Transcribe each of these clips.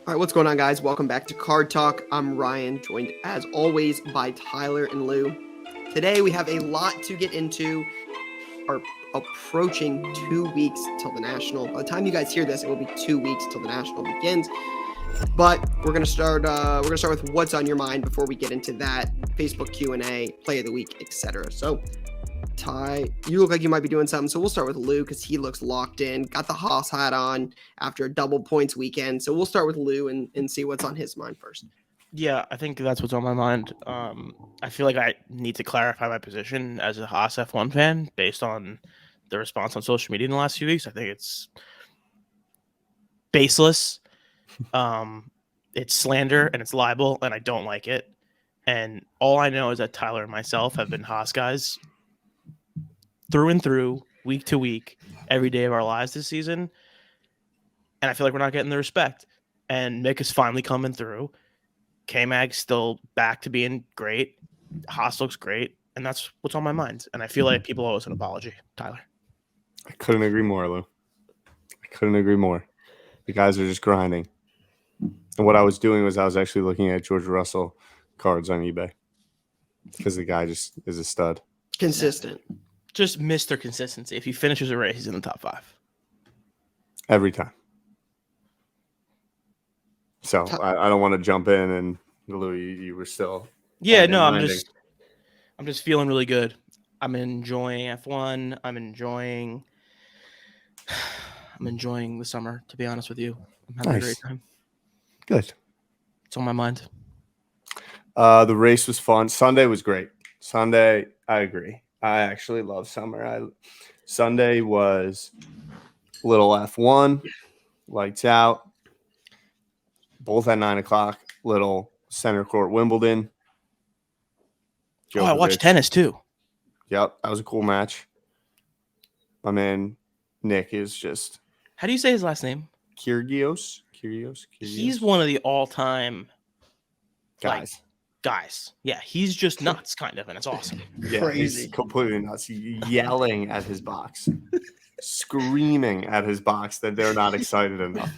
All right, what's going on, guys? Welcome back to Card Talk. I'm Ryan, joined as always by Tyler and Lou. Today we have a lot to get into. Are approaching 2 weeks till the National. By the time you guys hear this, it will be 2 weeks till the National begins. But we're gonna start. We're gonna start with what's on your mind before we get into that Facebook Q&A, play of the week, etc. So, Ty, you look like you might be doing something. So we'll start with Lou because he looks locked in. Got the Haas hat on after a double points weekend. So we'll start with Lou and see what's on his mind first. Yeah, I think that's what's on my mind. I feel like I need to clarify my position as a Haas F1 fan based on the response on social media in the last few weeks. I think it's baseless. It's slander and it's libel, and I don't like it. And all I know is that Tyler and myself have been Haas guys through and through, week to week, every day of our lives this season. And I feel like we're not getting the respect. And Mick is finally coming through. K-Mag's still back to being great. Haas looks great. And that's what's on my mind. And I feel like people owe us an apology. Tyler. I couldn't agree more, Lou. I couldn't agree more. The guys are just grinding. And what I was doing was I was actually looking at George Russell cards on eBay because the guy just is a stud. Consistent. Just Mr. Consistency. If he finishes a race, he's in the top 5. Every time. So I don't want to jump in and Lou, you were still. Yeah, no, I'm just feeling really good. I'm enjoying F1. I'm enjoying the summer, to be honest with you. I'm having a great time. Good. It's on my mind. The race was fun. Sunday was great. Sunday, I agree. I actually love summer. Sunday was little F1, lights out. Both at 9:00. Little center court Wimbledon. Oh, I watched tennis too. Yep, that was a cool match. My man Nick is just. How do you say his last name? Kyrgios. He's one of the all-time guys. Yeah, he's just nuts, kind of, and it's awesome. Yeah, crazy. He's completely nuts. Yelling at his box, screaming at his box that they're not excited enough.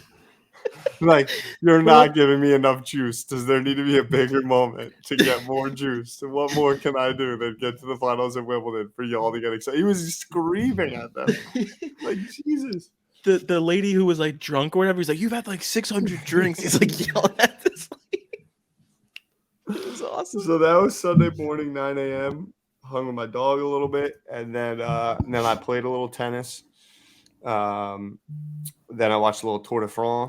Like, you're not giving me enough juice. Does there need to be a bigger moment to get more juice? And what more can I do than get to the finals at Wimbledon for y'all to get excited? He was screaming at them. Like, Jesus. The lady who was like drunk or whatever, he's like, you've had like 600 drinks. He's like yelling at this lady. It was awesome. So that was Sunday morning, 9 a.m. Hung with my dog a little bit, and then I played a little tennis. Then I watched a little Tour de Froh,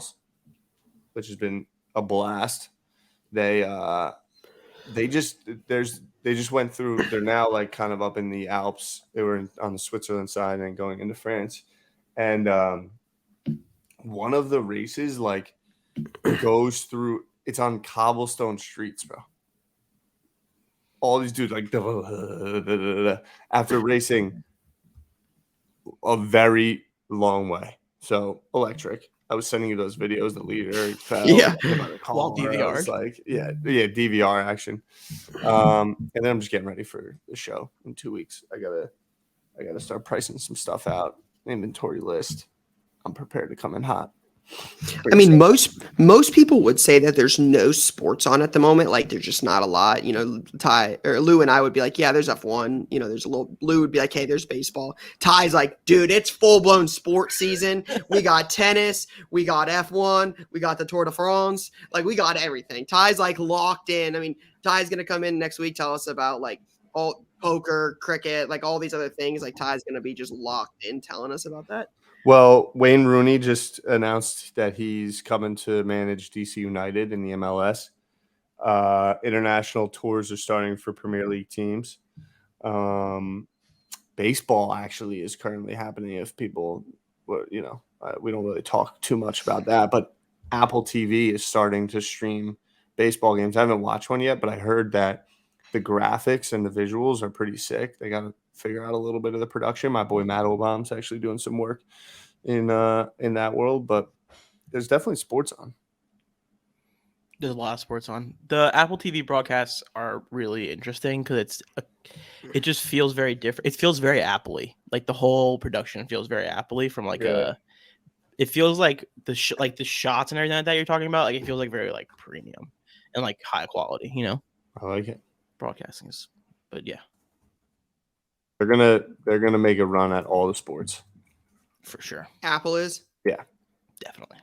which has been a blast. They just went through. They're now like kind of up in the Alps. They were on the Switzerland side and going into France, and one of the races like goes through. It's on cobblestone streets, bro. All these dudes like after racing a very long way. So electric. I was sending you those videos. The leader fell. Yeah. While DVR. Like, yeah, DVR action. And then I'm just getting ready for the show in 2 weeks. I gotta start pricing some stuff out. Inventory list. I'm prepared to come in hot. I mean, most people would say that there's no sports on at the moment. Like, there's just not a lot. You know, Ty or Lou and I would be like, yeah, there's F1. You know, there's a little. Lou would be like, hey, there's baseball. Ty's like, dude, it's full blown sports season. We got tennis. We got F1. We got the Tour de France. Like, we got everything. Ty's like locked in. I mean, Ty's gonna come in next week, tell us about like all poker, cricket, like all these other things. Like, Ty's gonna be just locked in, telling us about that. Well, Wayne Rooney just announced that he's coming to manage DC United in the MLS. International tours are starting for Premier League teams. Baseball actually is currently happening. If people, we don't really talk too much about that, but Apple TV is starting to stream baseball games. I haven't watched one yet, but I heard that the graphics and the visuals are pretty sick. They got to figure out a little bit of the production. My boy Matt Obam's actually doing some work in that world, but there's definitely sports on. There's a lot of sports on. The Apple TV broadcasts are really interesting because it just feels very different. It feels very Apple-y. Like the whole production feels very Apple-y from like it feels like the shots and everything like that you're talking about. Like it feels like very like premium and like high quality. You know, I like it. broadcasting is, but yeah, They're gonna make a run at all the sports. for sure, Apple is. Yeah. definitely.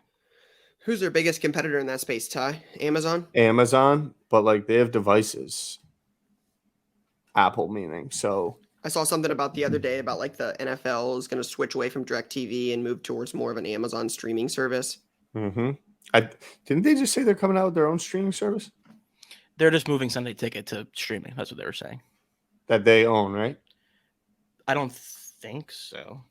Who's their biggest competitor in that space, Ty? Amazon? Amazon, but like they have devices. Apple meaning. So I saw something about the other day about like the NFL is going to switch away from DirecTV and move towards more of an Amazon streaming service. didn't they just say they're coming out with their own streaming service They're just moving Sunday Ticket to streaming. That's what they were saying. that they own, right? I don't think so.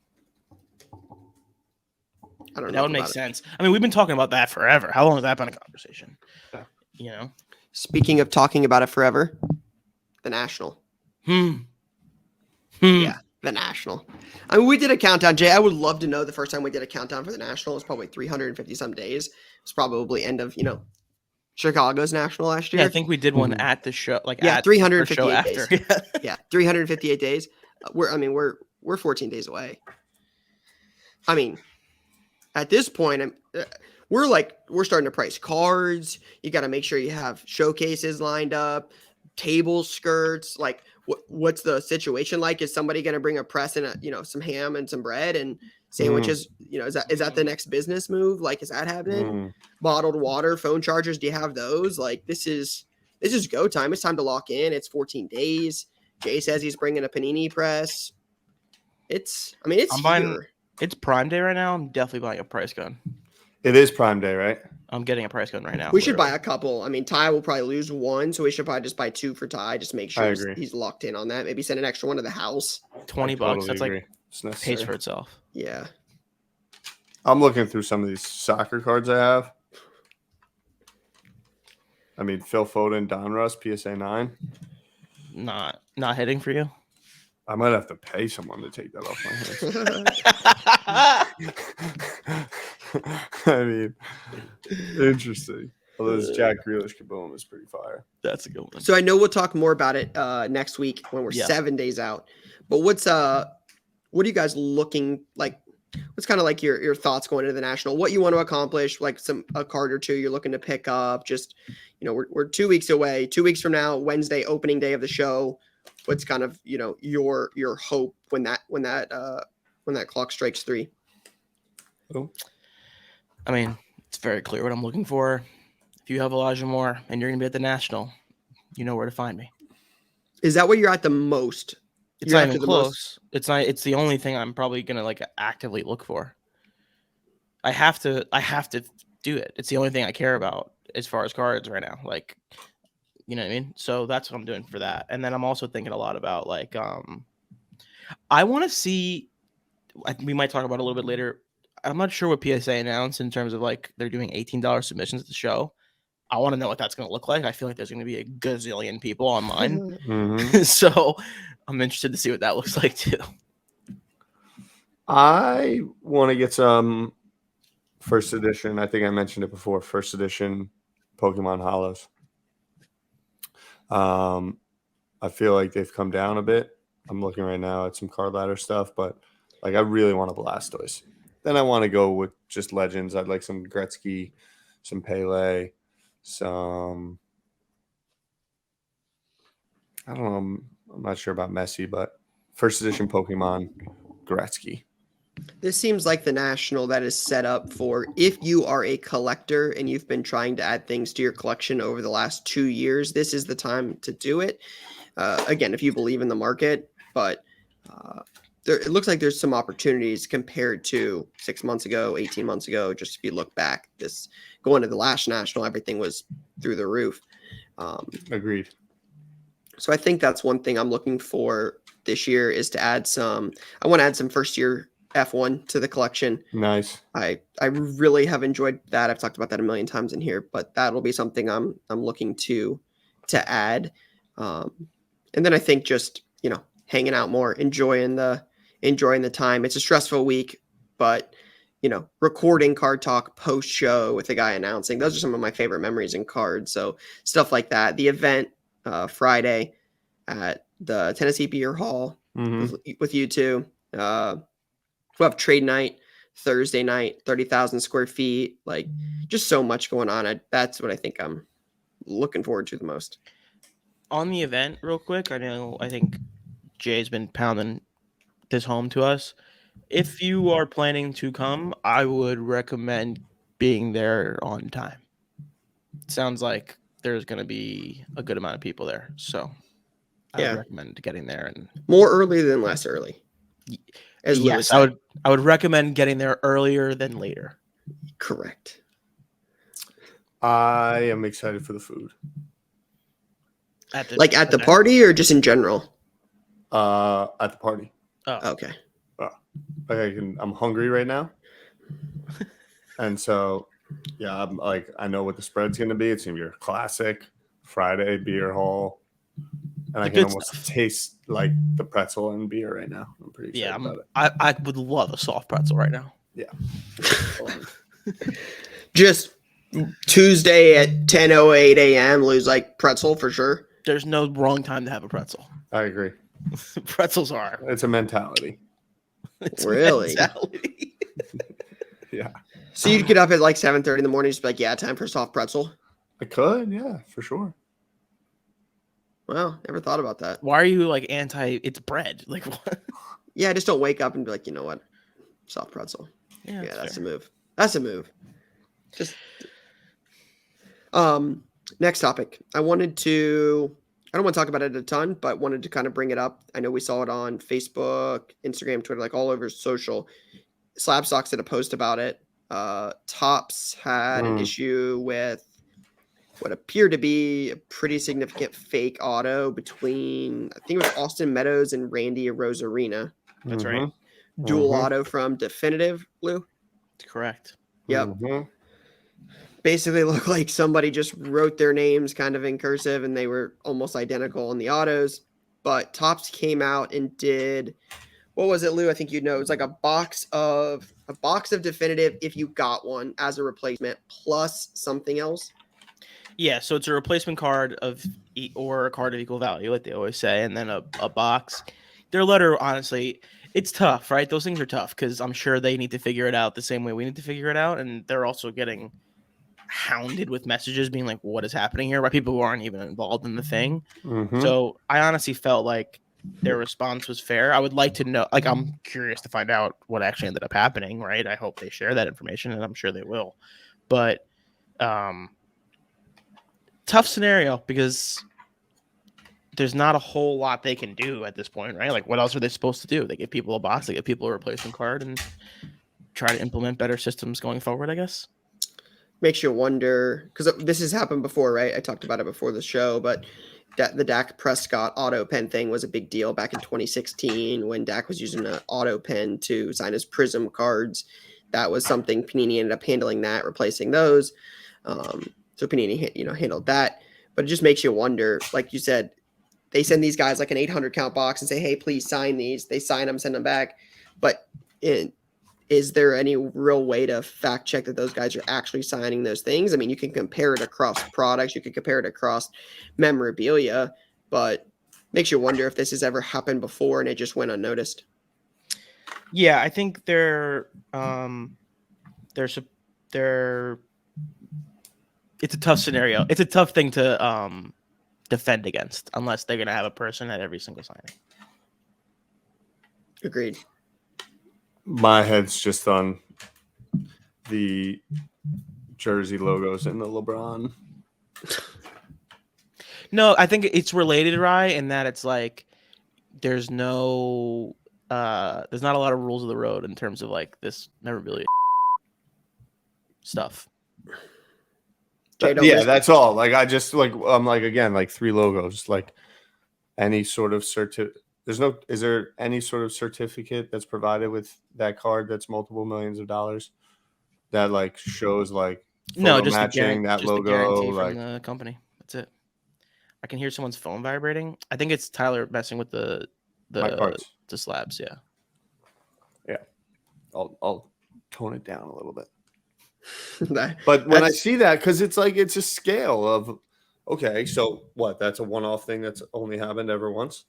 I don't know. That would make sense. I mean, we've been talking about that forever. How long has that been a conversation? Yeah. You know? Speaking of talking about it forever, the National. Yeah, the National. I mean, we did a countdown, Jay. I would love to know the first time we did a countdown for the National. It was probably 350 some days. It's probably end of, Chicago's National last year. Yeah, I think we did one at the show. Like Yeah, at 358 the show after. days. Yeah, 358 days. We're 14 days away. I mean, at this point, we're starting to price cards. You got to make sure you have showcases lined up, table skirts. Like, what's the situation like? Is somebody going to bring a press and some ham and some bread and sandwiches? Is that the next business move? Like, is that happening? Bottled water, phone chargers. Do you have those? Like, this is go time. It's time to lock in. It's 14 days. Jay says he's bringing a panini press. It's here. It's Prime Day right now. I'm definitely buying a price gun. It is Prime Day, right? I'm getting a price gun right now. We should buy a couple. I mean, Ty will probably lose one, so we should probably just buy two for Ty. Just make sure he's locked in on that. Maybe send an extra one to the house. $20. Totally That's agree. like pays for itself. Yeah. I'm looking through some of these soccer cards I have. I mean, Phil Foden, Donruss, PSA 9. Not hitting for you. I might have to pay someone to take that off my hands. I mean, interesting. Although this Jack Grealish kaboom is pretty fire. That's a good one. So I know we'll talk more about it next week when we're 7 days out. But what are you guys looking like? What's kind of like your thoughts going into the National? What you want to accomplish? Like a card or two you're looking to pick up? Just we're 2 weeks away. 2 weeks from now, Wednesday, opening day of the show. What's kind of your hope when that clock strikes 3? I mean, it's very clear what I'm looking for. If you have Elijah Moore and you're gonna be at the National, you know where to find me. Is that where you're at the most? It's not even close. It's not. It's the only thing I'm probably gonna like actively look for. I have to do it. It's the only thing I care about as far as cards right now. Like, you know what I mean? So that's what I'm doing for that. And then I'm also thinking a lot about like, I want to see. We might talk about it a little bit later. I'm not sure what PSA announced in terms of like they're doing $18 submissions at the show. I want to know what that's going to look like. I feel like there's going to be a gazillion people online. So I'm interested to see what that looks like too. I want to get some first edition. I think I mentioned it before. First edition Pokemon Hollows. I feel like they've come down a bit. I'm looking right now at some card ladder stuff, but like I really want a Blastoise. Then I want to go with just legends. I'd like some Gretzky, some Pele, some. I don't know. I'm not sure about Messi, but first edition Pokemon Gretzky. This seems like the National that is set up for if you are a collector and you've been trying to add things to your collection over the last 2 years, this is the time to do it. Again, if you believe in the market, but it looks like there's some opportunities compared to 6 months ago, 18 months ago. Just if you look back, this going to the last National, everything was through the roof. Agreed. So I think that's one thing I'm looking for this year is to add some. I want to add some first year F1 to the collection. Nice. I really have enjoyed that. I've talked about that a million times in here, but that'll be something I'm looking to add. And then I think just hanging out more, enjoying the time. It's a stressful week, but recording Card Talk post show with the guy announcing, those are some of my favorite memories in cards. So stuff like that. The event Friday at the Tennessee Beer Hall with you two. We'll have trade night Thursday night, 30,000 square feet. Like, just so much going on. That's what I think I'm looking forward to the most. On the event, real quick, I think Jay's been pounding this home to us. If you are planning to come, I would recommend being there on time. Sounds like there's going to be a good amount of people there, so I would recommend getting there. And more early than less early. As Lewis said. I would recommend getting there earlier than later. Correct. I am excited for the food. At the party or just in general? At the party. Oh, okay. I'm hungry right now, and so yeah, I know what the spread's going to be. It's going to be your classic Friday beer hall, and I can almost taste like the pretzel and beer right now. I'm pretty excited about it. I would love a soft pretzel right now. Yeah. Just Tuesday at 10:08 a.m. lose like pretzel for sure. There's no wrong time to have a pretzel. I agree. Pretzels are. It's a mentality. It's really? Mentality. Yeah. So you'd get up at like 7:30 in the morning, just be like, yeah, time for a soft pretzel. I could, yeah, for sure. Wow, never thought about that. Why are you like anti? It's bread. Like what? Yeah, I just don't wake up and be like, you know what, soft pretzel. Yeah, that's a move. That's a move. Just next topic. I don't want to talk about it a ton, but wanted to kind of bring it up. I know we saw it on Facebook, Instagram, Twitter, like all over social. Slab Stocks did a post about it. Topps had an issue with what appeared to be a pretty significant fake auto between, I think it was Austin Meadows and Randy Rosarina. That's right. Dual auto from Definitive, Lou. Correct. Yep. Basically looked like somebody just wrote their names kind of in cursive and they were almost identical on the autos. But Topps came out and did, what was it, Lou? I think you know. It was like a box of Definitive if you got one as a replacement plus something else. Yeah, so it's a replacement card or a card of equal value, like they always say, and then a box. Their letter, honestly, it's tough, right? Those things are tough because I'm sure they need to figure it out the same way we need to figure it out, and they're also getting hounded with messages being like, what is happening here by people who aren't even involved in the thing. So I honestly felt like their response was fair. I would like to know, like, I'm curious to find out what actually ended up happening, right? I hope they share that information, and I'm sure they will. But tough scenario because there's not a whole lot they can do at this point, right? Like, what else are they supposed to do? They give people a box, they give people a replacement card, and try to implement better systems going forward, I guess. Makes you wonder, because this has happened before, right? I talked about it before the show, but the Dak Prescott auto pen thing was a big deal back in 2016 when Dak was using an auto pen to sign his Prizm cards. That was something Panini ended up handling that, replacing those. So Panini, handled that. But it just makes you wonder, like you said, they send these guys like an 800 count box and say, hey, please sign these. They sign them, send them back. But is there any real way to fact check that those guys are actually signing those things? I mean, you can compare it across products. You can compare it across memorabilia, but makes you wonder if this has ever happened before and it just went unnoticed. Yeah, I think it's a tough scenario. It's a tough thing to defend against unless they're going to have a person at every single signing. Agreed. My head's just on the jersey logos and the LeBron. No, I think it's related, Rye, in that it's like there's not a lot of rules of the road in terms of like this memorabilia stuff. Yeah, that's all. Like I just I'm like again like 3 logos, like any sort of is there any sort of certificate that's provided with that card that's multiple millions of dollars that like shows like just matching that logo like from the company? That's it. I can hear someone's phone vibrating. I think it's Tyler messing with the slabs. Yeah. I'll tone it down a little bit. But when I see that, because it's like it's a scale of okay, so what? That's a one-off thing that's only happened ever once,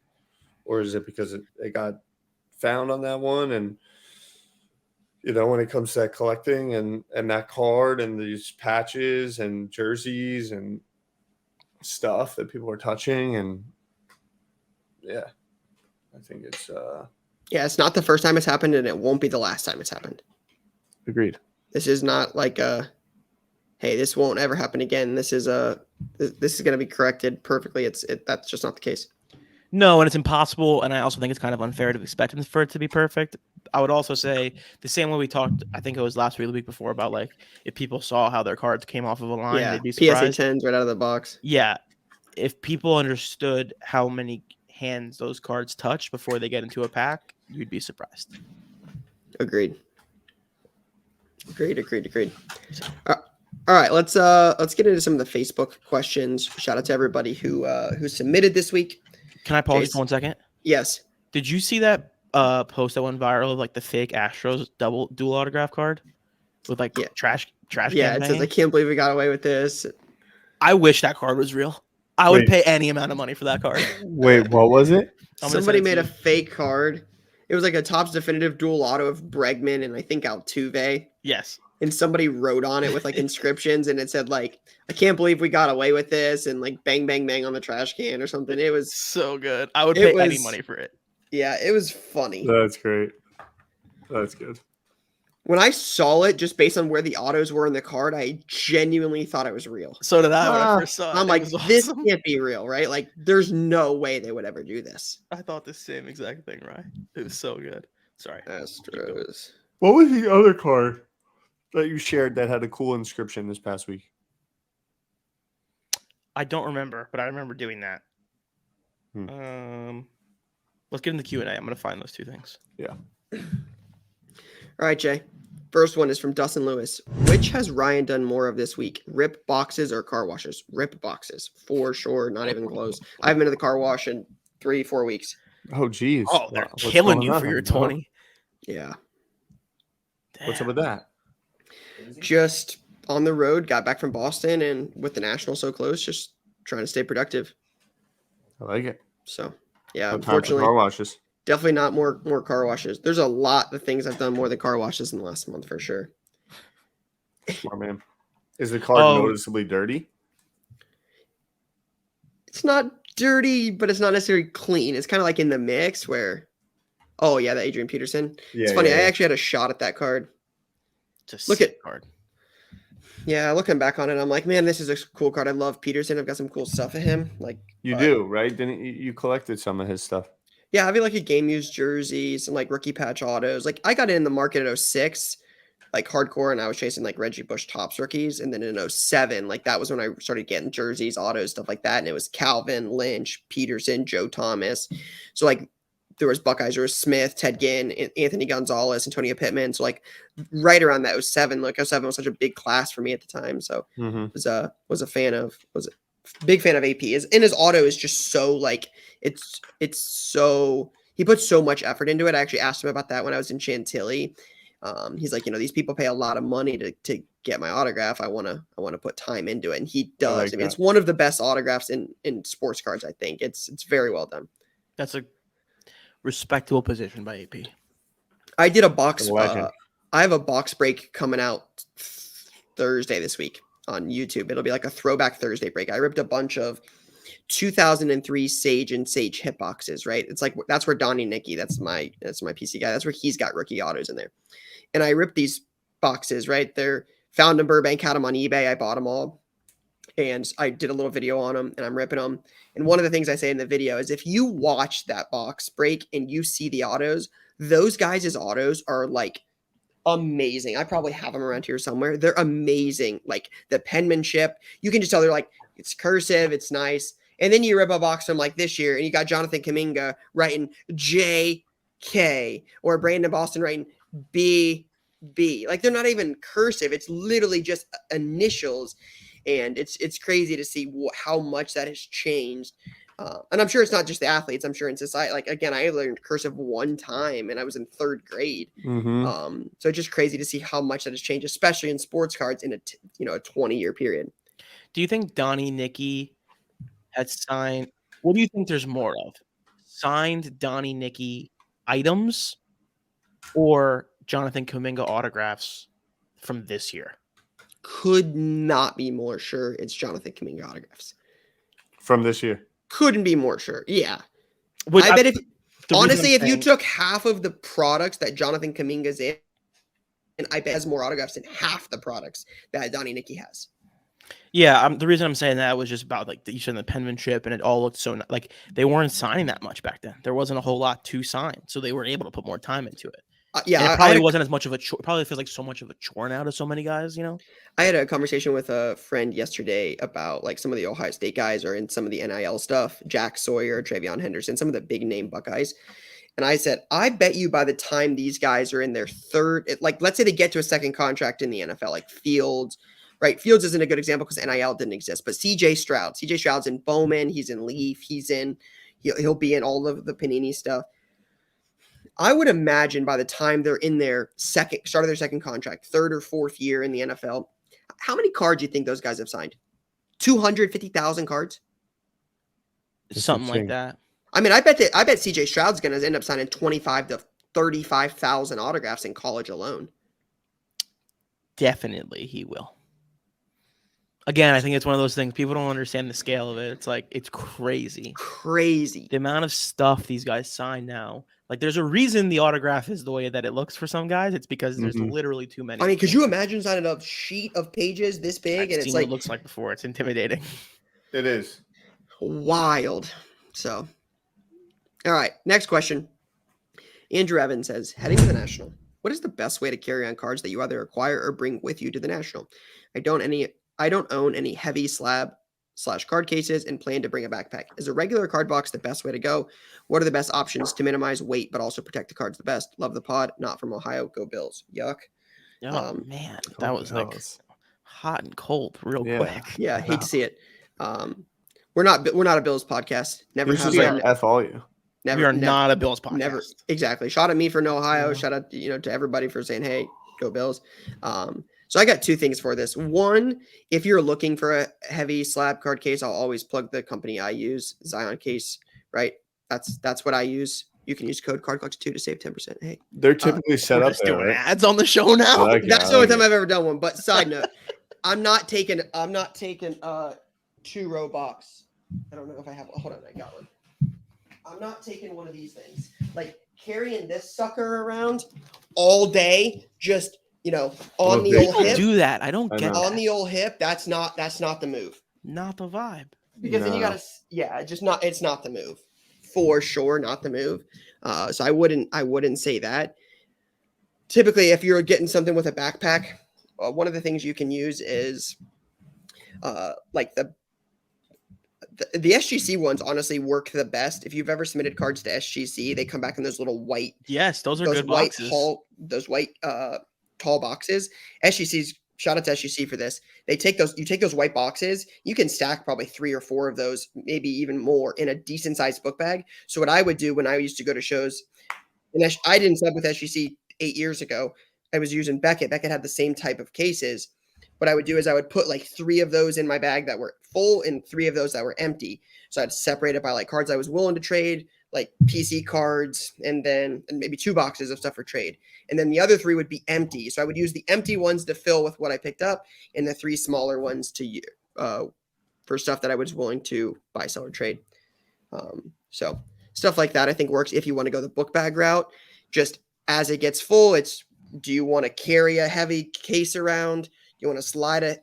or is it because it got found on that one? And when it comes to that collecting and that card and these patches and jerseys and stuff that people are touching. And yeah, I think it's Yeah, it's not the first time it's happened, and it won't be the last time it's happened. agreed. This is not like hey, this won't ever happen again. This is going to be corrected perfectly. That's just not the case. No, and it's impossible, and I also think it's kind of unfair to expect for it to be perfect. I would also say the same way we talked, I think it was last week or the week before, about like if people saw how their cards came off of a line, they'd be surprised. PSA 10s right out of the box. Yeah, if people understood how many hands those cards touch before they get into a pack, you'd be surprised. Agreed. All right, let's get into some of the Facebook questions. Shout out to everybody who submitted this week. Can I pause for 1 second? Yes. Did you see that post that went viral of like the fake Astros dual autograph card with like trash? Yeah, it says, "I can't believe we got away with this." I wish that card was real. I would pay any amount of money for that card. Wait, what was it? Somebody made a fake card. It was like a Topps definitive dual auto of Bregman and I think Altuve. Yes. And somebody wrote on it with like inscriptions, and it said like, "I can't believe we got away with this," and like "bang bang bang" on the trash can or something. It was so good. I would pay any money for it. Yeah, it was funny. That's great. That's good. When I saw it, just based on where the autos were in the card, I genuinely thought it was real. So did I when I first saw it. I'm like, this can't be real, right? Like, there's no way they would ever do this. I thought the same exact thing, right? It was so good. Sorry. Astros. What was the other card that you shared that had a cool inscription this past week? I don't remember, but I remember doing that. Let's get in the Q&A. I'm going to find those two things. Yeah. All right, Jay. First one is from Dustin Lewis. Which has Ryan done more of this week? Rip boxes or car washes? Rip boxes. For sure. Not even close. I haven't been to the car wash in 3-4 weeks. Oh, geez. Oh, they're killing you for your 20. Yeah. Damn. What's up with that? Just on the road, got back from Boston, and with the National so close, just trying to stay productive. I like it. So, yeah, unfortunately, car washes. Definitely not more car washes. There's a lot of things I've done more than car washes in the last month for sure. Smart man. Is the car noticeably dirty? It's not dirty, but it's not necessarily clean. It's kind of like in the mix where, oh yeah, the Adrian Peterson. Yeah, it's funny. I actually had a shot at that card. It's a card. Yeah, looking back on it, I'm like, man, this is a cool card. I love Peterson. I've got some cool stuff of him. Like you do, right? Didn't you collected some of his stuff? Yeah, I have like a game used jersey, some like rookie patch autos. Like I got in the market at 06, like hardcore, and I was chasing like Reggie Bush Topps rookies. And then in 07, like that was when I started getting jerseys, autos, stuff like that. And it was Calvin, Lynch, Peterson, Joe Thomas. So like there was Buckeyes, there was Smith, Ted Ginn, Anthony Gonzalez, Antonio Pittman. So like right around that 07, like 07 was such a big class for me at the time. So was a big fan of AP. And his auto is just so like it's so he puts so much effort into it. I actually asked him about that when I was in Chantilly. He's like, these people pay a lot of money to get my autograph. I want to put time into it, and he does. I mean, it's one of the best autographs in sports cards. I think it's very well done. That's a respectable position by AP. I did a box. I have a box break coming out Thursday this week on YouTube. It'll be like a throwback Thursday break. I ripped a bunch of 2003 Sage and Sage hit boxes, right? It's like that's where Donnie Nicky, that's my PC guy. That's where he's got rookie autos in there. And I ripped these boxes, right? They're found in Burbank, had them on eBay. I bought them all. And I did a little video on them, and I'm ripping them. And one of the things I say in the video is if you watch that box break and you see the autos, those guys' autos are like amazing. I probably have them around here somewhere. They're amazing. Like the penmanship, you can just tell they're like, it's cursive, it's nice. And then you rip a box from like this year, and you got Jonathan Kuminga writing JK or Brandon Boston writing BB. Like they're not even cursive. It's literally just initials. And it's crazy to see how much that has changed. And I'm sure it's not just the athletes. I'm sure in society, like, again, I learned cursive one time and I was in 3rd grade. So it's just crazy to see how much that has changed, especially in sports cards in a 20-year period. Do you think Donnie Nicky has signed? What do you think there's more of? Signed Donnie Nicky items or Jonathan Kuminga autographs from this year. Could not be more sure it's Jonathan Kuminga autographs. From this year. Couldn't be more sure. Yeah. Which I bet if the reason honestly, I'm if you saying- took half of the products that Jonathan Kuminga's in, and I bet has more autographs than half the products that Donnie Nicky has. Yeah, the reason I'm saying that was just about like you said the penmanship, and it all looked so like they weren't signing that much back then. There wasn't a whole lot to sign, so they were able to put more time into it. Yeah, and it probably wasn't as much of a chore. Probably feels like so much of a chore now to so many guys. You know, I had a conversation with a friend yesterday about like some of the Ohio State guys are in some of the NIL stuff, Jack Sawyer, Travion Henderson, some of the big name Buckeyes. And I said, I bet you by the time these guys are in their third, like let's say they get to a second contract in the NFL, like Fields, right? Fields isn't a good example because NIL didn't exist, but CJ Stroud's in Bowman, he's in Leaf, he'll be in all of the Panini stuff. I would imagine by the time they're in their start of their second contract, third or fourth year in the NFL, how many cards do you think those guys have signed? 250,000 cards? something like that. I mean, I bet CJ Stroud's going to end up signing 25 to 35,000 autographs in college alone. Definitely, he will. Again, I think it's one of those things people don't understand the scale of it. It's like it's crazy. The amount of stuff these guys sign now. Like, there's a reason the autograph is the way that it looks for some guys. It's because there's literally too many. I mean, could you imagine signing a sheet of pages this big? I've and seen it's what like it looks like before. It's intimidating. It is wild. So, all right, next question. Andrew Evans says, heading to the National, what is the best way to carry on cards that you either acquire or bring with you to the National? I don't own any heavy slab/card cases and plan to bring a backpack. Is a regular card box the best way to go? What are the best options to minimize weight but also protect the cards the best? Love the pod. Not from Ohio. Go Bills. Yuck. Oh man, that was like hot and cold real quick. Yeah, hate to see it. We're not a Bills podcast. Never have been. F all you. Never, we are not a Bills podcast. Never. Exactly. Shot at me for no Ohio. Shout out to everybody for saying, hey, go Bills. So I got two things for this. One, if you're looking for a heavy slab card case, I'll always plug the company I use, Zion Case, right? That's what I use. You can use code CardClux2 to save 10%. Hey, they're typically set we're up just there, doing right? ads on the show now. That's the only time I've ever done one. But side note, I'm not taking two-row box. I don't know if I have. Hold on, I got one. I'm not taking one of these things. Like carrying this sucker around all day, just on the old hip. Do that. I don't get on that. the old hip. That's not the move. Not the vibe. Because then you gotta, it's not the move. For sure, not the move. So I wouldn't say that. Typically, if you're getting something with a backpack, one of the things you can use is like the SGC ones honestly work the best. If you've ever submitted cards to SGC, they come back in those little white. Yes, those are good boxes. Those white tall boxes. SGC's, shout out to SGC for this. You take those white boxes, you can stack probably 3 or 4 of those, maybe even more, in a decent sized book bag. So what I would do when I used to go to shows, and I didn't sub with SGC 8 years ago, I was using Beckett. Beckett had the same type of cases. What I would do is I would put like 3 of those in my bag that were full and 3 of those that were empty. So I'd separate it by like cards I was willing to trade, like PC cards, and maybe 2 boxes of stuff for trade. And then the other 3 would be empty. So I would use the empty ones to fill with what I picked up, and the 3 smaller ones for stuff that I was willing to buy, sell, or trade. So stuff like that I think works if you want to go the book bag route. Just as it gets full, do you want to carry a heavy case around? You want to slide a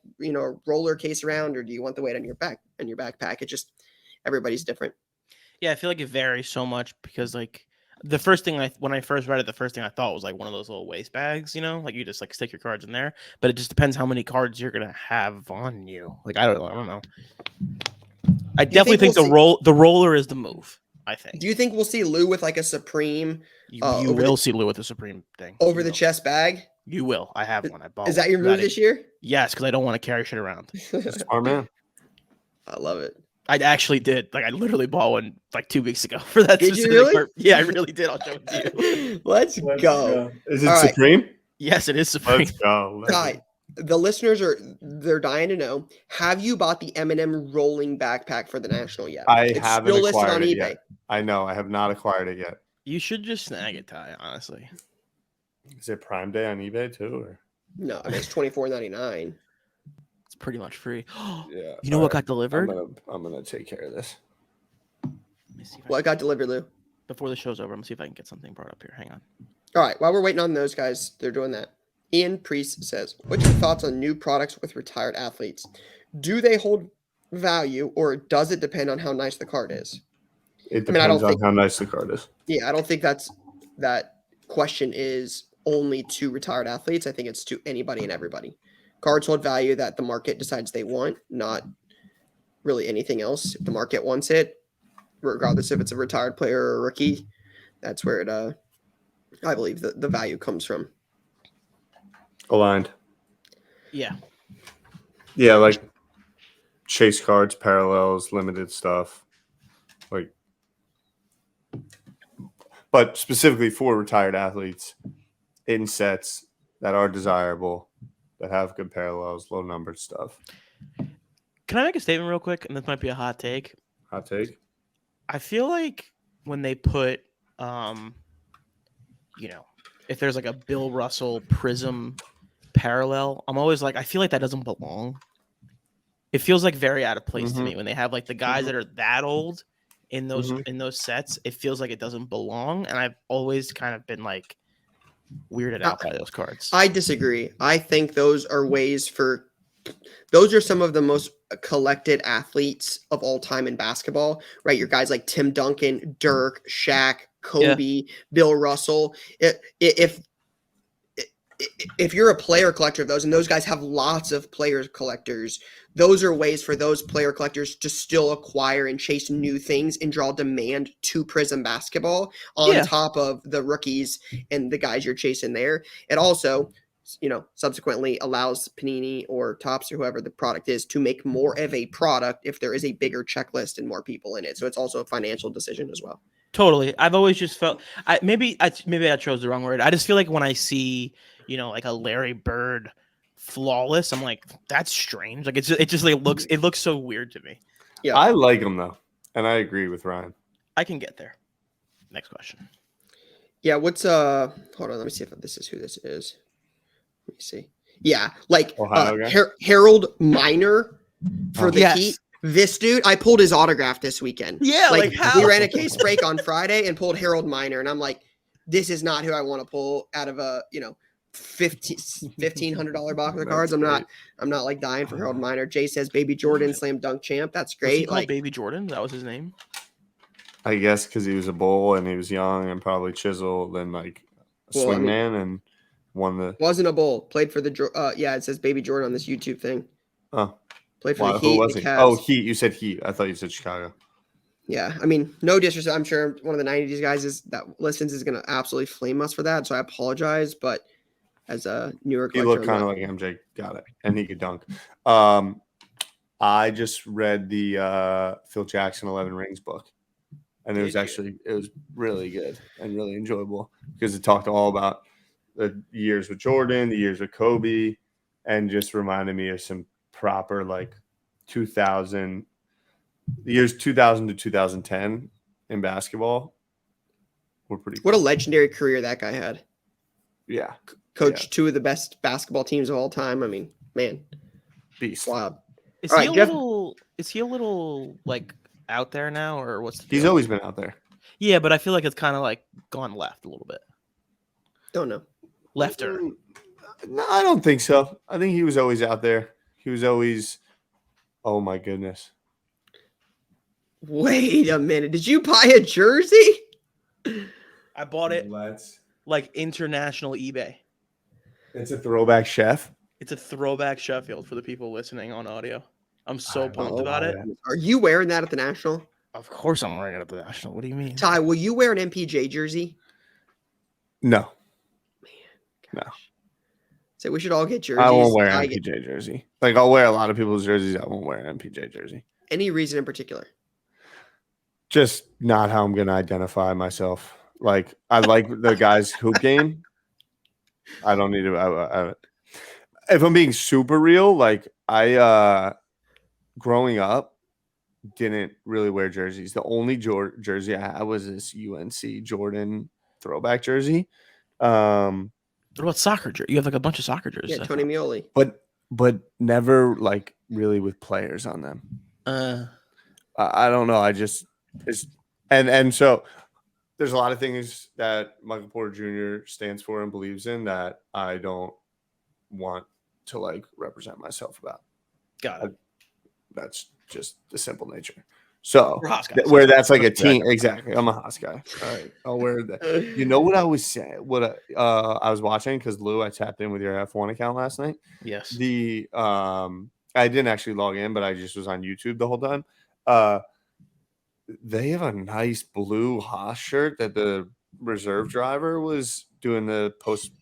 roller case around, or do you want the weight on your backpack? It just, everybody's different. Yeah, I feel like it varies so much because like the first thing when I first read it, the first thing I thought was like one of those little waste bags, like you just like stick your cards in there. But it just depends how many cards you're gonna have on you. Like I don't know. I definitely think the roller is the move. I think. Do you think we'll see Lou with like a Supreme? You will see Lou with a Supreme thing over the chest bag. You will. I have one. I bought. Is that your move this year? Yes, because I don't want to carry shit around. Smart man. I love it. I actually did. Like I literally bought one like 2 weeks ago for that. Did you really? Yeah, I really did. I'll show it to you. Let's go. Is it Supreme? Right. Yes, it is Supreme. Let's go. The listeners they're dying to know. Have you bought the M&M rolling backpack for the National yet? I haven't still listed acquired on it eBay. yet. I know. I have not acquired it yet. You should just snag it, Ty. Honestly. Is it Prime Day on eBay too? Or? No, I mean it's $24.99. It's pretty much free. Yeah. You know what got delivered? I'm gonna take care of this. Let me see if What got delivered, Lou? before the show's over, I'm gonna see if I can get something brought up here. Hang on. All right, while we're waiting on those guys, they're doing that. Ian Priest says, "What's your thoughts on new products with retired athletes? Do they hold value, or does it depend on how nice the card is?" It I mean, I don't depends on think. how nice the card is. Yeah, I don't think that question is only to retired athletes. I think it's to anybody and everybody. Cards hold value that the market decides they want, not really anything else. If the market wants it, regardless if it's a retired player or a rookie, that's where it I believe the value comes from. Aligned. Yeah. Yeah, like chase cards, parallels, limited stuff. Like, but specifically for retired athletes, in sets that are desirable, that have good parallels, low numbered stuff. Can I make a statement real quick? And this might be a hot take. Hot take. I feel like when they put, if there's like a Bill Russell Prizm parallel, I'm always like, I feel like that doesn't belong. It feels like very out of place to me when they have like the guys that are that old in those sets. It feels like it doesn't belong, and I've always kind of been like weirded out by those cards. I disagree. I think those are ways for. Those are some of the most collected athletes of all time in basketball, right? Your guys like Tim Duncan, Dirk, Shaq, Kobe, Bill Russell. If you're a player collector of those, and those guys have lots of player collectors, those are ways for those player collectors to still acquire and chase new things and draw demand to Prizm basketball on top of the rookies and the guys you're chasing there. It also, subsequently allows Panini or Topps or whoever the product is to make more of a product if there is a bigger checklist and more people in it. So it's also a financial decision as well. Totally. I've always just felt maybe I chose the wrong word. I just feel like when I see, like a Larry Bird flawless, I'm like, that's strange. Like it looks so weird to me. Yeah. I like him though. And I agree with Ryan. I can get there. Next question. Yeah, what's hold on, let me see if this is who this is. Let me see. Yeah, like Harold Miner for the Heat. This dude, I pulled his autograph this weekend. Yeah, like how? We ran a case break on Friday and pulled Harold Miner, and I'm like, this is not who I want to pull out of a $1,500 box of cards. I'm not like dying for Harold Miner. Jay says Baby Jordan slam dunk champ. That's great. Was he called Baby Jordan? That was his name. I guess because he was a bull and he was young and probably chiseled and like a swingman and won the. Wasn't a bull. Played for the. It says Baby Jordan on this YouTube thing. Oh. Played for the Heat. Who was he? Oh, Heat. You said Heat. I thought you said Chicago. Yeah, I mean, no disrespect. I'm sure one of the 90s guys that listens is going to absolutely flame us for that, so I apologize. But as a newer collector, he looked kind of like MJ. Got it, and he could dunk. I just read the Phil Jackson 11 Rings book, and it was really good and really enjoyable because it talked all about the years with Jordan, the years with Kobe, and just reminded me of some proper like 2000 the years 2000 to 2010 in basketball were pretty cool. What a legendary career that guy had. Yeah. Coached two of the best basketball teams of all time. I mean, man. Beast. Slab. Is he a little like out there now, or what's the deal? He's always been out there. Yeah, but I feel like it's kind of like gone left a little bit. Don't know. Lefter. No, I don't think so. I think he was always out there. He was always, oh my goodness. Wait a minute. Did you buy a jersey? I bought it like international eBay. It's a throwback chef. It's a throwback Sheffield for the people listening on audio. I'm so pumped about it. Are you wearing that at the National? Of course I'm wearing it at the National. What do you mean? Ty, will you wear an MPJ jersey? No. Man, gosh. So we should all get jerseys. I won't wear an MPJ jersey. Like, I'll wear a lot of people's jerseys. I won't wear an MPJ jersey. Any reason in particular? Just not how I'm going to identify myself. Like, I like the guy's hoop game. I don't need to. If I'm being super real, like, I, growing up, didn't really wear jerseys. The only jersey I had was this UNC Jordan throwback jersey. What about soccer jersey? You have like a bunch of soccer jerseys. Yeah, Tony Mioli. But never like really with players on them. I don't know. And so there's a lot of things that Michael Porter Jr. stands for and believes in that I don't want to like represent myself about. Got it. That's just the simple nature. So We're Haas guys. where that's like a Let's be team. Exactly. I'm a Haas guy. All right. I'll wear that. You know what I was saying? What I was watching because Lou, I tapped in with your F1 account last night. Yes. I didn't actually log in, but I just was on YouTube the whole time. They have a nice blue Haas shirt that the reserve driver was doing the post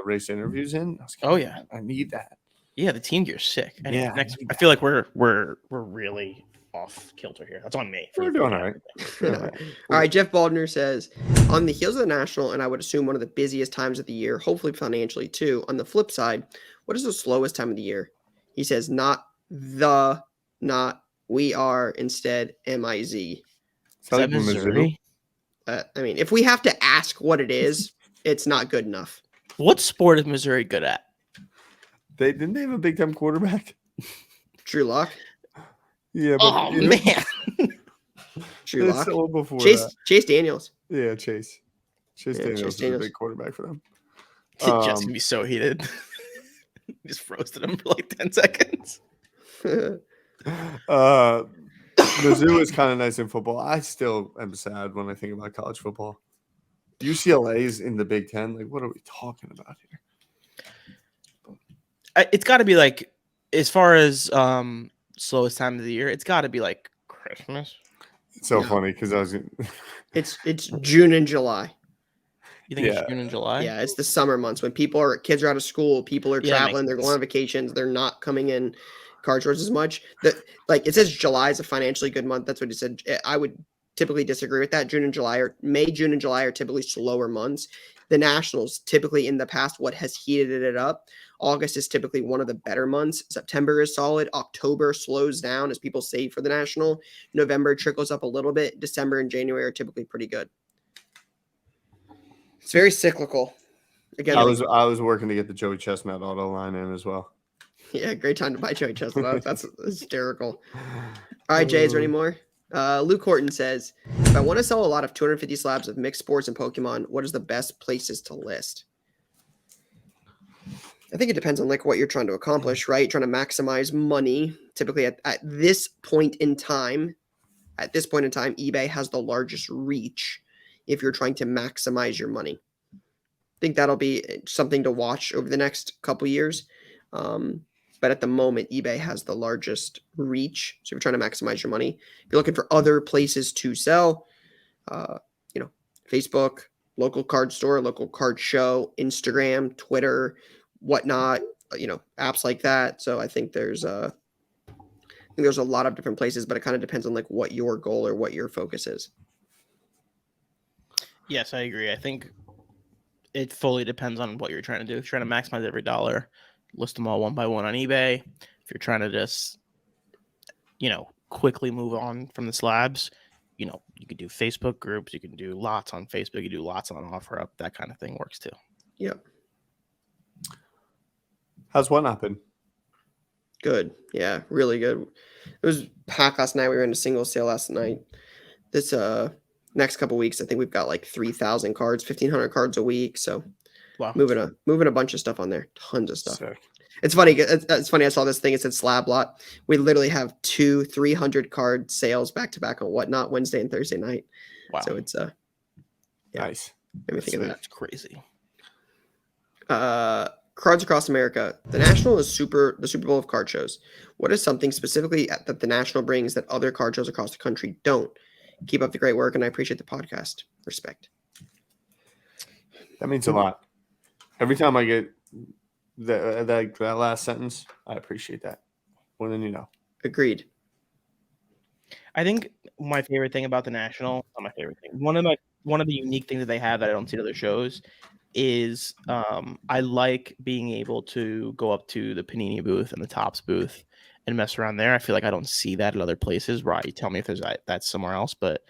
race interviews in. I was like, Oh yeah, I need that. Yeah, the team gear's sick. Anyway, Yeah, next, I feel like we're really off kilter here. That's on me. We're doing all right. All right, Jeff Baldner says, on the heels of the National, and I would assume one of the busiest times of the year, hopefully financially too, on the flip side, what is the slowest time of the year? He says, not we are, instead MIZ. Is that Missouri? I mean, if we have to ask what it is, it's not good enough. What sport is Missouri good at? Didn't they have a big time quarterback? Drew Lock. Yeah. But, man. Drew Lock. Before Chase Daniels. Yeah, Chase Daniels is a big quarterback for them. Jeff's gonna be so heated. Just roasted him for like 10 seconds. Mizzou is kind of nice in football. I still am sad when I think about college football. UCLA is in the Big Ten. Like, what are we talking about here? It's got to be like, as far as slowest time of the year, it's got to be like Christmas. It's so funny because I was. It's June and July. You think it's June and July? Yeah, it's the summer months when kids are out of school, people are traveling, they're going on vacations, they're not coming in card stores as much. Like it says July is a financially good month. That's what he said. I would typically disagree with that. June and July June and July are typically slower months. The Nationals typically in the past, what has heated it up? August is typically one of the better months. September is solid. October slows down as people save for the National. November trickles up a little bit. December and January are typically pretty good. It's very cyclical. Again, I was working to get the Joey Chestnut auto line in as well. Yeah, great time to buy Joey Chestnut. That's hysterical. All right, Jay, is there any more? Luke Horton says, if I want to sell a lot of 250 slabs of mixed sports and Pokemon, what is the best places to list? I think it depends on like what you're trying to accomplish, right? Trying to maximize money. Typically at this point in time, eBay has the largest reach if you're trying to maximize your money. I think that'll be something to watch over the next couple years. But at the moment, eBay has the largest reach. So if you're trying to maximize your money, if you're looking for other places to sell, Facebook, local card store, local card show, Instagram, Twitter, whatnot, apps like that. So I think there's a lot of different places, but it kind of depends on like what your goal or what your focus is. Yes, I agree. I think it fully depends on what you're trying to do. If you're trying to maximize every dollar, list them all one by one on eBay. If you're trying to just, quickly move on from the slabs, you could do Facebook groups. You can do lots on Facebook. You do lots on OfferUp. That kind of thing works too. Yep. How's one been? Good. Yeah, really good. It was packed last night. We were in a single sale last night. This next couple weeks, I think we've got like 3,000 cards, 1,500 cards a week. So wow, moving a bunch of stuff on there. Tons of stuff. Sick. It's funny. It's funny. I saw this thing. It said slab lot. We literally have 300 card sales back to back on whatnot Wednesday and Thursday night. Wow. So it's nice. Let me think of that. That's crazy. Cards across America. The National is the Super Bowl of card shows. What is something specifically that the National brings that other card shows across the country don't? Keep up the great work, and I appreciate the podcast. Respect. That means a lot. Every time I get that last sentence, I appreciate that more than you know. Agreed. I think my favorite thing about the National, not my favorite thing, one of the unique things that they have that I don't see at other shows is I like being able to go up to the Panini booth and the Topps booth and mess around there. I feel like I don't see that at other places. Right? You tell me if there's that's somewhere else, but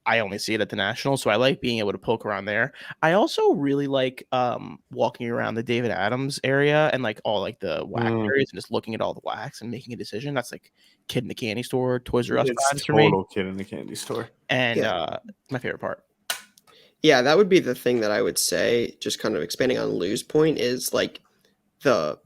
I only see it at the National, so I like being able to poke around there. I also really like walking around the David Adams area and like all like the wax areas and just looking at all the wax and making a decision. That's like kid in the candy store, Toys R Us It's vibes for me. total kid in the candy store. And my favorite part. Yeah, that would be the thing that I would say, just kind of expanding on Lou's point, is like the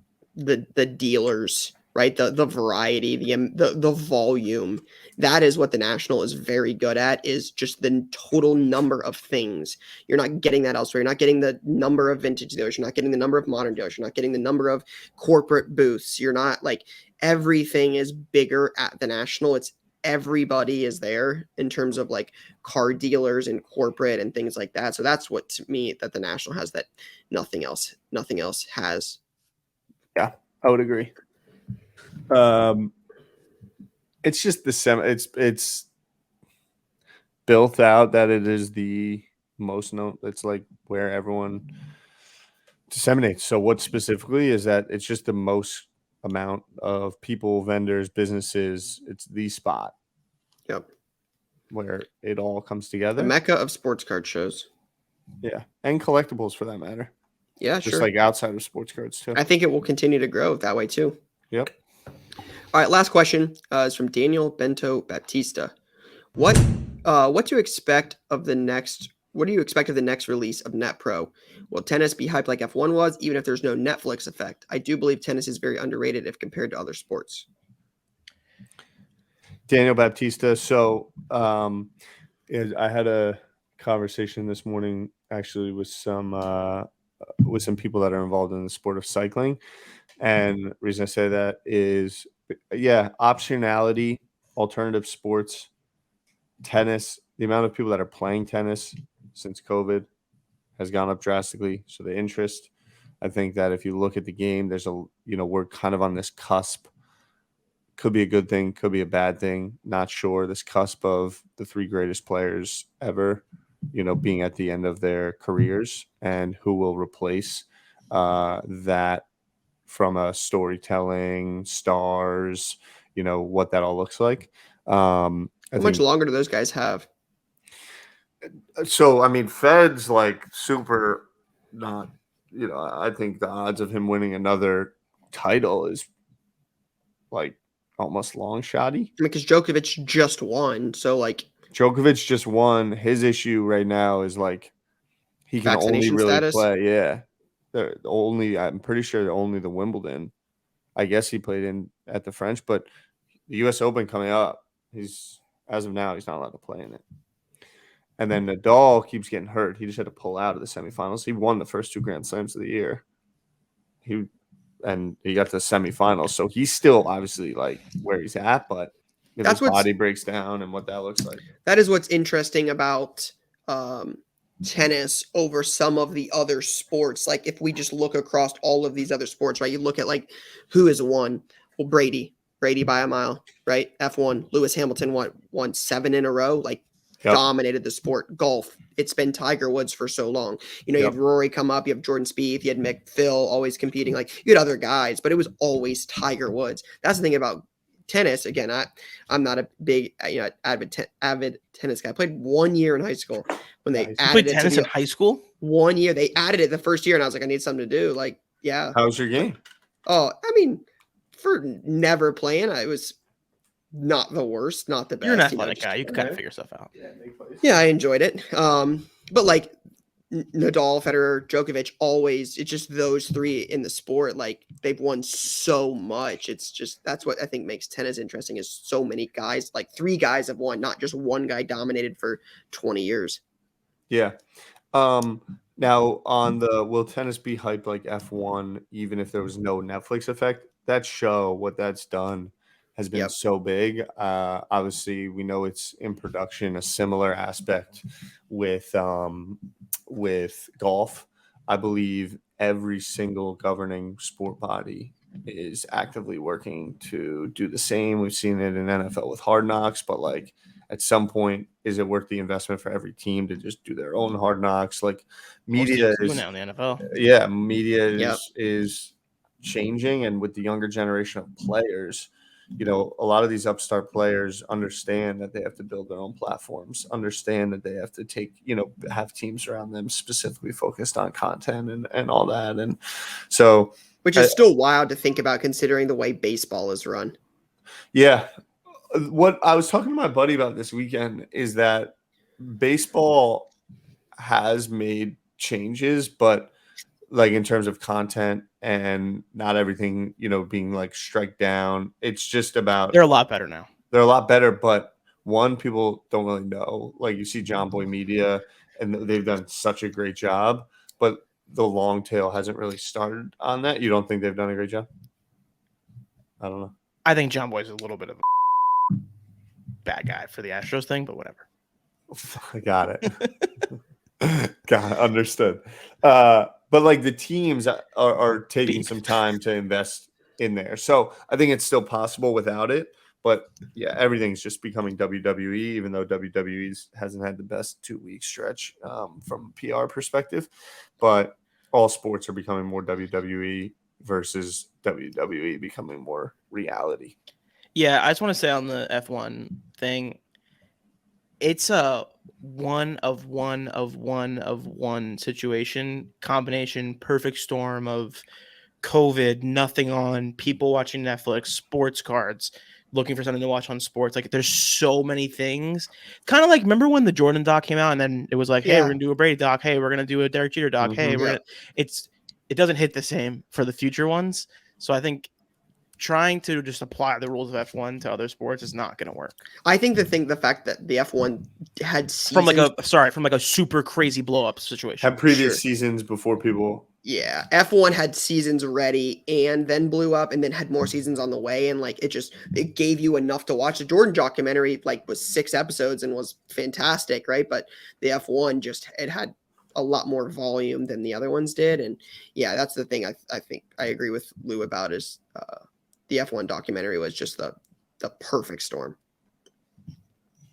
dealers, right? The variety, the volume. That is what the National is very good at, is just the total number of things. You're not getting that elsewhere. You're not getting the number of vintage dealers. You're not getting the number of modern dealers. You're not getting the number of corporate booths. You're not like, everything is bigger at the National. It's everybody is there in terms of like car dealers and corporate and things like that. So that's what, to me, that the National has that nothing else has. Yeah, I would agree. It's just it's built out that it is the most known. It's like where everyone disseminates. So what specifically is that? It's just the most amount of people, vendors, businesses. It's the spot. Yep. Where it all comes The together. mecca of sports card shows. Yeah, and collectibles for that matter. Yeah, just sure. like outside of sports cards too. I think it will continue to grow that way too. Yep. All right, last question is from Daniel Bento Baptista. What do you expect of the next? What do you expect of the next release of NetPro? Will tennis be hyped like F1 was, even if there's no Netflix effect? I do believe tennis is very underrated if compared to other sports. Daniel Baptista. So I had a conversation this morning actually with some people that are involved in the sport of cycling. And the reason I say that is, yeah, optionality, alternative sports, tennis, the amount of people that are playing tennis since COVID has gone up drastically. So the interest, I think that if you look at the game, there's we're kind of on this cusp. Could be a good thing, could be a bad thing. Not sure. This cusp of the three greatest players ever, being at the end of their careers, and who will replace that from a storytelling, stars, what that all looks like. How much longer do those guys have? So, I mean, Fed's like super not, I think the odds of him winning another title is like almost long shotty. I mean, because Djokovic just won, so like Djokovic just won. His issue right now is like he can only really status. play. Yeah, I'm pretty sure only the Wimbledon. I guess he played in at the French, but the U.S. Open coming up, as of now he's not allowed to play in it. And then Nadal keeps getting hurt. He just had to pull out of the semifinals. He won the first two Grand Slams of the year. He got to the semifinals, so he's still obviously like where he's at, but his body breaks down and what that looks like. That is what's interesting about tennis over some of the other sports. Like if we just look across all of these other sports, right? You look at like who has won. Well, Brady by a mile, right? F1. Lewis Hamilton won 7 in a row. Like dominated the sport. Golf, it's been Tiger Woods for so long. You had Rory come up, you have Jordan Spieth, you had Mick Phil always competing. Like you had other guys, but it was always Tiger Woods. That's the thing about tennis. Again, I'm not a big avid tennis guy. I played 1 year in high school when they added tennis in high school. 1 year they added it the first year, and I was like, I need something to do. Like, yeah. How was your game? Oh, I mean, for never playing, I was not the worst, not the best. You're an athletic guy. You can kind of figure stuff out. Yeah, I enjoyed it. But like Nadal, Federer, Djokovic, always, it's just those three in the sport. Like they've won so much. It's just, that's what I think makes tennis interesting, is so many guys, like 3 guys have won, not just one guy dominated for 20 years. Yeah. Now on the will tennis be hyped like F1, even if there was no Netflix effect? That show, what that's done has been so big. Obviously, we know it's in production, a similar aspect with golf. I believe every single governing sport body is actively working to do the same. We've seen it in NFL with Hard Knocks, but like at some point, is it worth the investment for every team to just do their own Hard Knocks? Like media is now in the NFL. Media is changing, and with the younger generation of players, a lot of these upstart players understand that they have to build their own platforms, understand that they have to have teams around them specifically focused on content and all that. And so, which is still wild to think about considering the way baseball is run. Yeah. What I was talking to my buddy about this weekend is that baseball has made changes, but like in terms of content and not everything, being like strike down. It's just about They're a lot better now. They're a lot better, but one, people don't really know. Like you see John Boy Media, and they've done such a great job, but the long tail hasn't really started on that. You don't think they've done a great job? I don't know. I think John Boy's a little bit of a bad guy for the Astros thing, but whatever. I got it. Got it. Understood. But like the teams are taking some time to invest in there. So I think it's still possible without it. But yeah, everything's just becoming WWE, even though WWE hasn't had the best 2-week stretch from a PR perspective. But all sports are becoming more WWE versus WWE becoming more reality. Yeah, I just want to say on the F1 thing, it's a one of one situation, combination, perfect storm of COVID, nothing on, people watching Netflix, sports cards, looking for something to watch on sports. Like there's so many things. Kind of like, remember when the Jordan doc came out and then it was like, hey, we're gonna do a Brady doc, hey, we're gonna do a Derek Jeter doc, hey, it doesn't hit the same for the future ones. So I think trying to just apply the rules of F1 to other sports is not going to work. I think the fact that the F1 had seasons, from like a super crazy blow up situation. Had previous seasons before people. Yeah, F1 had seasons ready and then blew up and then had more seasons on the way, and like it gave you enough to watch. The Jordan documentary was 6 episodes and was fantastic, right? But the F1 it had a lot more volume than the other ones did, and yeah, that's the thing I think I agree with Lou about is the F1 documentary was just the perfect storm.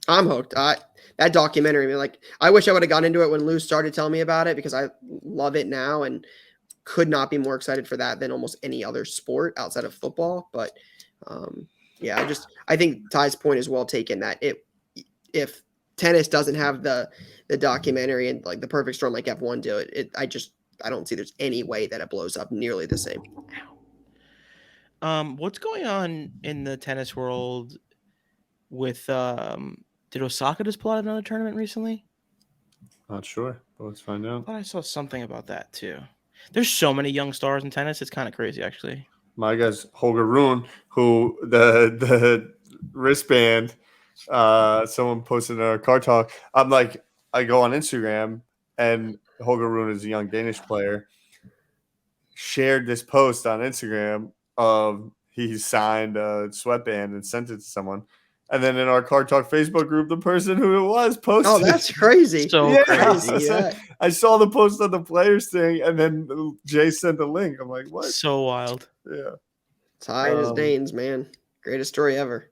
I'm hooked. That documentary, I wish I would have gotten into it when Lou started telling me about it, because I love it now and could not be more excited for that than almost any other sport outside of football. But yeah, I think Ty's point is well taken, that if tennis doesn't have the documentary and like the perfect storm like F1 do it, I don't see there's any way that it blows up nearly the same. What's going on in the tennis world with did Osaka just pull out another tournament recently? Not sure, but let's find out. I thought I saw something about that too. There's so many young stars in tennis, it's kind of crazy actually. My guy's Holger Rune, who the wristband, someone posted in our car talk. I'm like, I go on Instagram and Holger Rune is a young Danish player, shared this post on Instagram of he signed a sweatband and sent it to someone. And then in our Car Talk Facebook group, the person who it was posted. Oh, that's crazy. So crazy. I saw the post on the players thing, and then Jay sent the link. I'm like, what? So wild. Yeah. Ty and his Danes, man. Greatest story ever.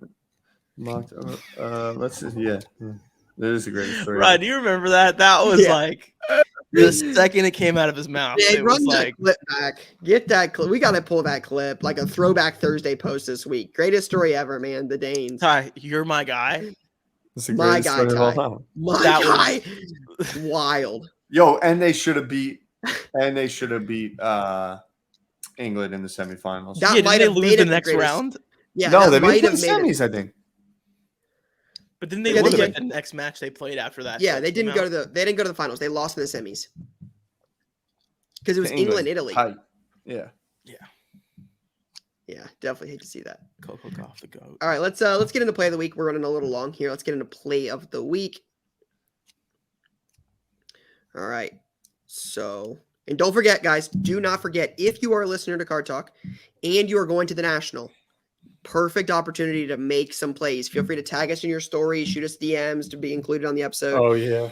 Let's just, yeah. It is the greatest story. Right, do you remember that? That was like the second it came out of his mouth. Yeah, run that clip back. Get that clip. We got to pull that clip, like a Throwback Thursday post this week. Greatest story ever, man. The Danes. Ty, you're my guy. My guy, Ty. My guy. Wild. Yo, and they should have beat. England in the semifinals. That might have lose the next round. Yeah, no, they made the semis, I think. But then they looked at the next match they played after that. Yeah, they didn't go to the finals. They lost in the semis because it was England, Italy. Yeah. Definitely hate to see that. Coco off the goat. All right, let's get into play of the week. We're running a little long here. Let's get into play of the week. All right. So, and don't forget, guys, do not forget, if you are a listener to Card Talk and you are going to the National, perfect opportunity to make some plays. Feel free to tag us in your story, shoot us DMs to be included on the episode. Oh yeah.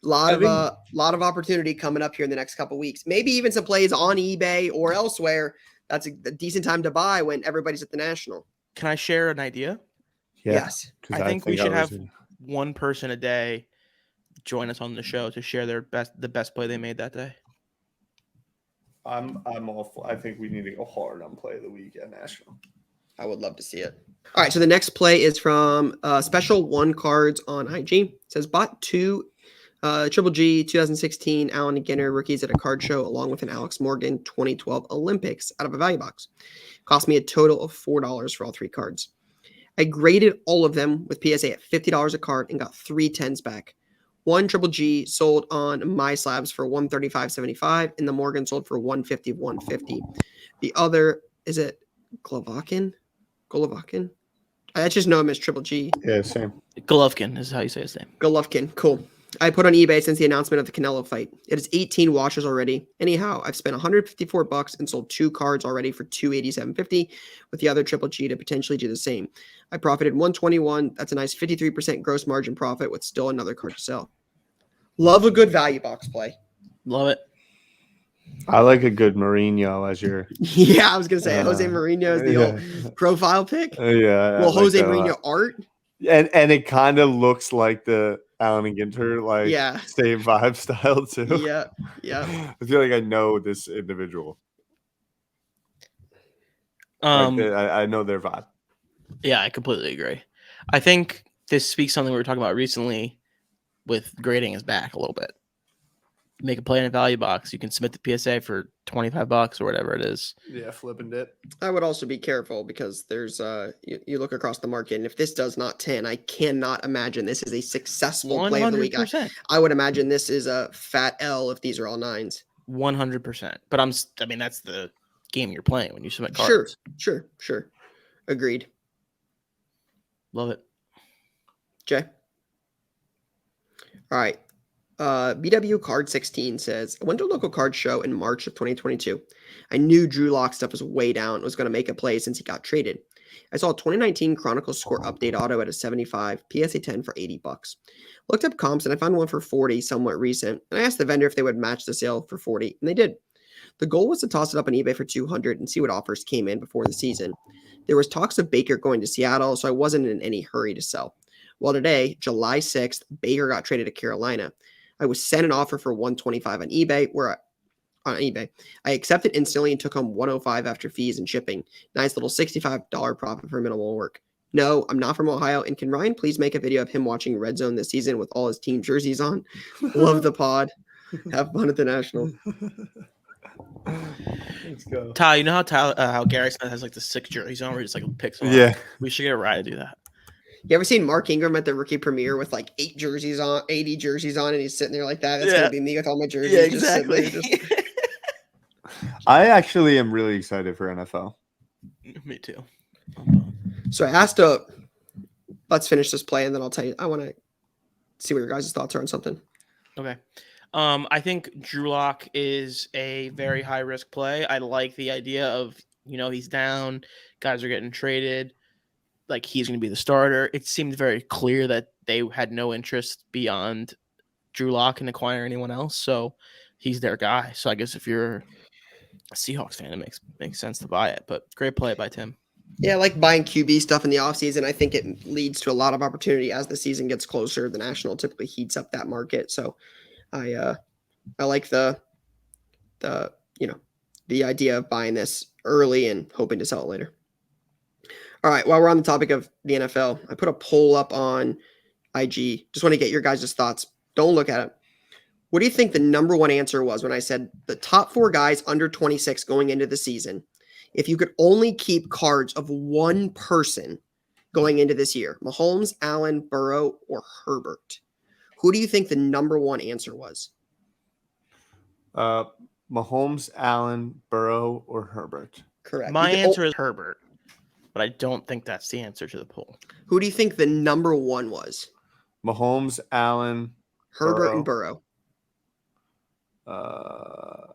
Lot of opportunity coming up here in the next couple of weeks. Maybe even some plays on eBay or elsewhere. That's a decent time to buy when everybody's at the National. Can I share an idea? Yeah, yes. I think we should have one person a day join us on the show to share the best play they made that day. I'm all. I think we need to go hard on play of the week at National. I would love to see it. All right, so the next play is from Special One Cards on IG. It says, bought 2 Triple G 2016 Allen Ginner rookies at a card show along with an Alex Morgan 2012 Olympics out of a value box. Cost me a total of $4 for all 3 cards. I graded all of them with PSA at $50 a card and got 3 10s back. 1 Triple G sold on my slabs for $135.75 and the Morgan sold for $150. The other, is it Golovkin? I just know him as Triple G. Yeah, same. Golovkin is how you say his name. Golovkin, cool. I put on eBay since the announcement of the Canelo fight. It is 18 washes already. Anyhow, I've spent $154 and sold 2 cards already for $287.50 with the other Triple G to potentially do the same. I profited $121. That's a nice 53% gross margin profit with still another card to sell. Love a good value box play. Love it. I like a good Mourinho as your. Yeah, I was going to say Jose Mourinho is the old profile pick. Yeah. Well, Jose Mourinho art. And it kind of looks like the Allen and Ginter, like same vibe style too. Yeah. I feel like I know this individual. I know their vibe. Yeah, I completely agree. I think this speaks something we were talking about recently with grading is back a little bit. Make a play in a value box. You can submit the PSA for $25 or whatever it is. Yeah, flipping it. I would also be careful because there's you look across the market, and if this does not 10, I cannot imagine this is a successful 100%. Play of the week. I would imagine this is a fat L if these are all 9s. 100%. But I mean that's the game you're playing when you submit cards. Sure. Agreed. Love it. Jay. All right. BW Card 16 says, I went to a local card show in March of 2022. I knew Drew Lock stuff was way down and was going to make a play since he got traded. I saw a 2019 Chronicles score update auto at a 75, PSA 10 for $80. Looked up comps and I found one for 40 somewhat recent, and I asked the vendor if they would match the sale for 40, and they did. The goal was to toss it up on eBay for 200 and see what offers came in before the season. There was talks of Baker going to Seattle, so I wasn't in any hurry to sell. Well, today, July 6th, Baker got traded to Carolina. I was sent an offer for $125 on eBay. I accepted instantly and took home $105 after fees and shipping. Nice little $65 profit for minimal work. No, I'm not from Ohio. And can Ryan please make a video of him watching Red Zone this season with all his team jerseys on? Love the pod. Have fun at the National. Let's go. Ty, you know how Gary Smith has like the 6 jerseys on where he just like picks one? Yeah. We should get Ryan to do that. You ever seen Mark Ingram at the rookie premiere with like 80 jerseys on, and he's sitting there like that? That's gonna be me with all my jerseys. Yeah, exactly. I actually am really excited for NFL. Me too. So I asked let's finish this play and then I'll tell you. I want to see what your guys' thoughts are on something. Okay. I think Drew Lock is a very high risk play. I like the idea of, he's down, guys are getting traded. Like he's going to be the starter. It seemed very clear that they had no interest beyond Drew Lock in acquiring anyone else. So he's their guy. So I guess if you're a Seahawks fan, it makes sense to buy it. But great play by Tim. Yeah, I like buying QB stuff in the offseason. I think it leads to a lot of opportunity as the season gets closer. The National typically heats up that market. So I like the idea of buying this early and hoping to sell it later. All right, while we're on the topic of the NFL, I put a poll up on IG. Just want to get your guys' thoughts. Don't look at it. What do you think the number one answer was when I said the top 4 guys under 26 going into the season? If you could only keep cards of one person going into this year, Mahomes, Allen, Burrow, or Herbert, who do you think the number one answer was? Mahomes, Allen, Burrow, or Herbert? Correct. My answer is Herbert. But I don't think that's the answer to the poll. Who do you think the number one was? Mahomes, Allen, Herbert, and Burrow. To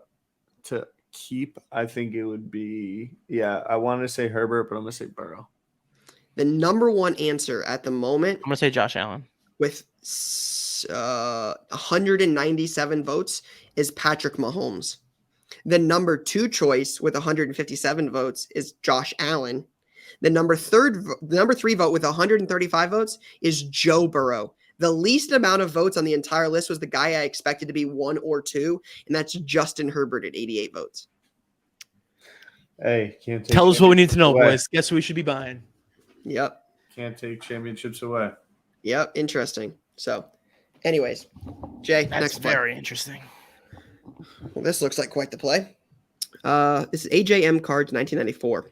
keep, I think it would be, I wanted to say Herbert, but I'm going to say Burrow. The number one answer at the moment. I'm going to say Josh Allen. With 197 votes is Patrick Mahomes. The number 2 choice with 157 votes is Josh Allen. The number 3 vote with 135 votes is Joe Burrow. The least amount of votes on the entire list was the guy I expected to be 1 or 2, and that's Justin Herbert at 88 votes. Hey, can't tell us what we need to know, boys. Guess who we should be buying? Yep. Can't take championships away. Yep. Interesting. So, anyways, Jay, That's next play. very interesting. Well, this looks like quite the play. This is AJM Cards 1994.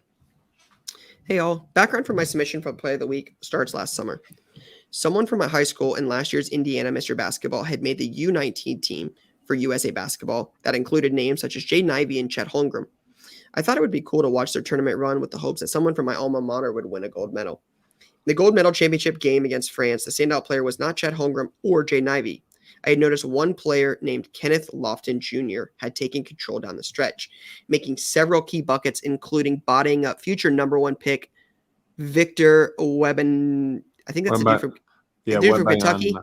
Hey all, background for my submission for Play of the Week starts last summer. Someone from my high school in last year's Indiana Mr. Basketball had made the U19 team for USA Basketball that included names such as Jaden Ivey and Chet Holmgren. I thought it would be cool to watch their tournament run with the hopes that someone from my alma mater would win a gold medal. In the gold medal championship game against France, the standout player was not Chet Holmgren or Jaden Ivey. I had noticed one player named Kenneth Lofton Jr. had taken control down the stretch, making several key buckets, including bodying up future number 1 pick Victor Weben. I think that's a dude from Kentucky.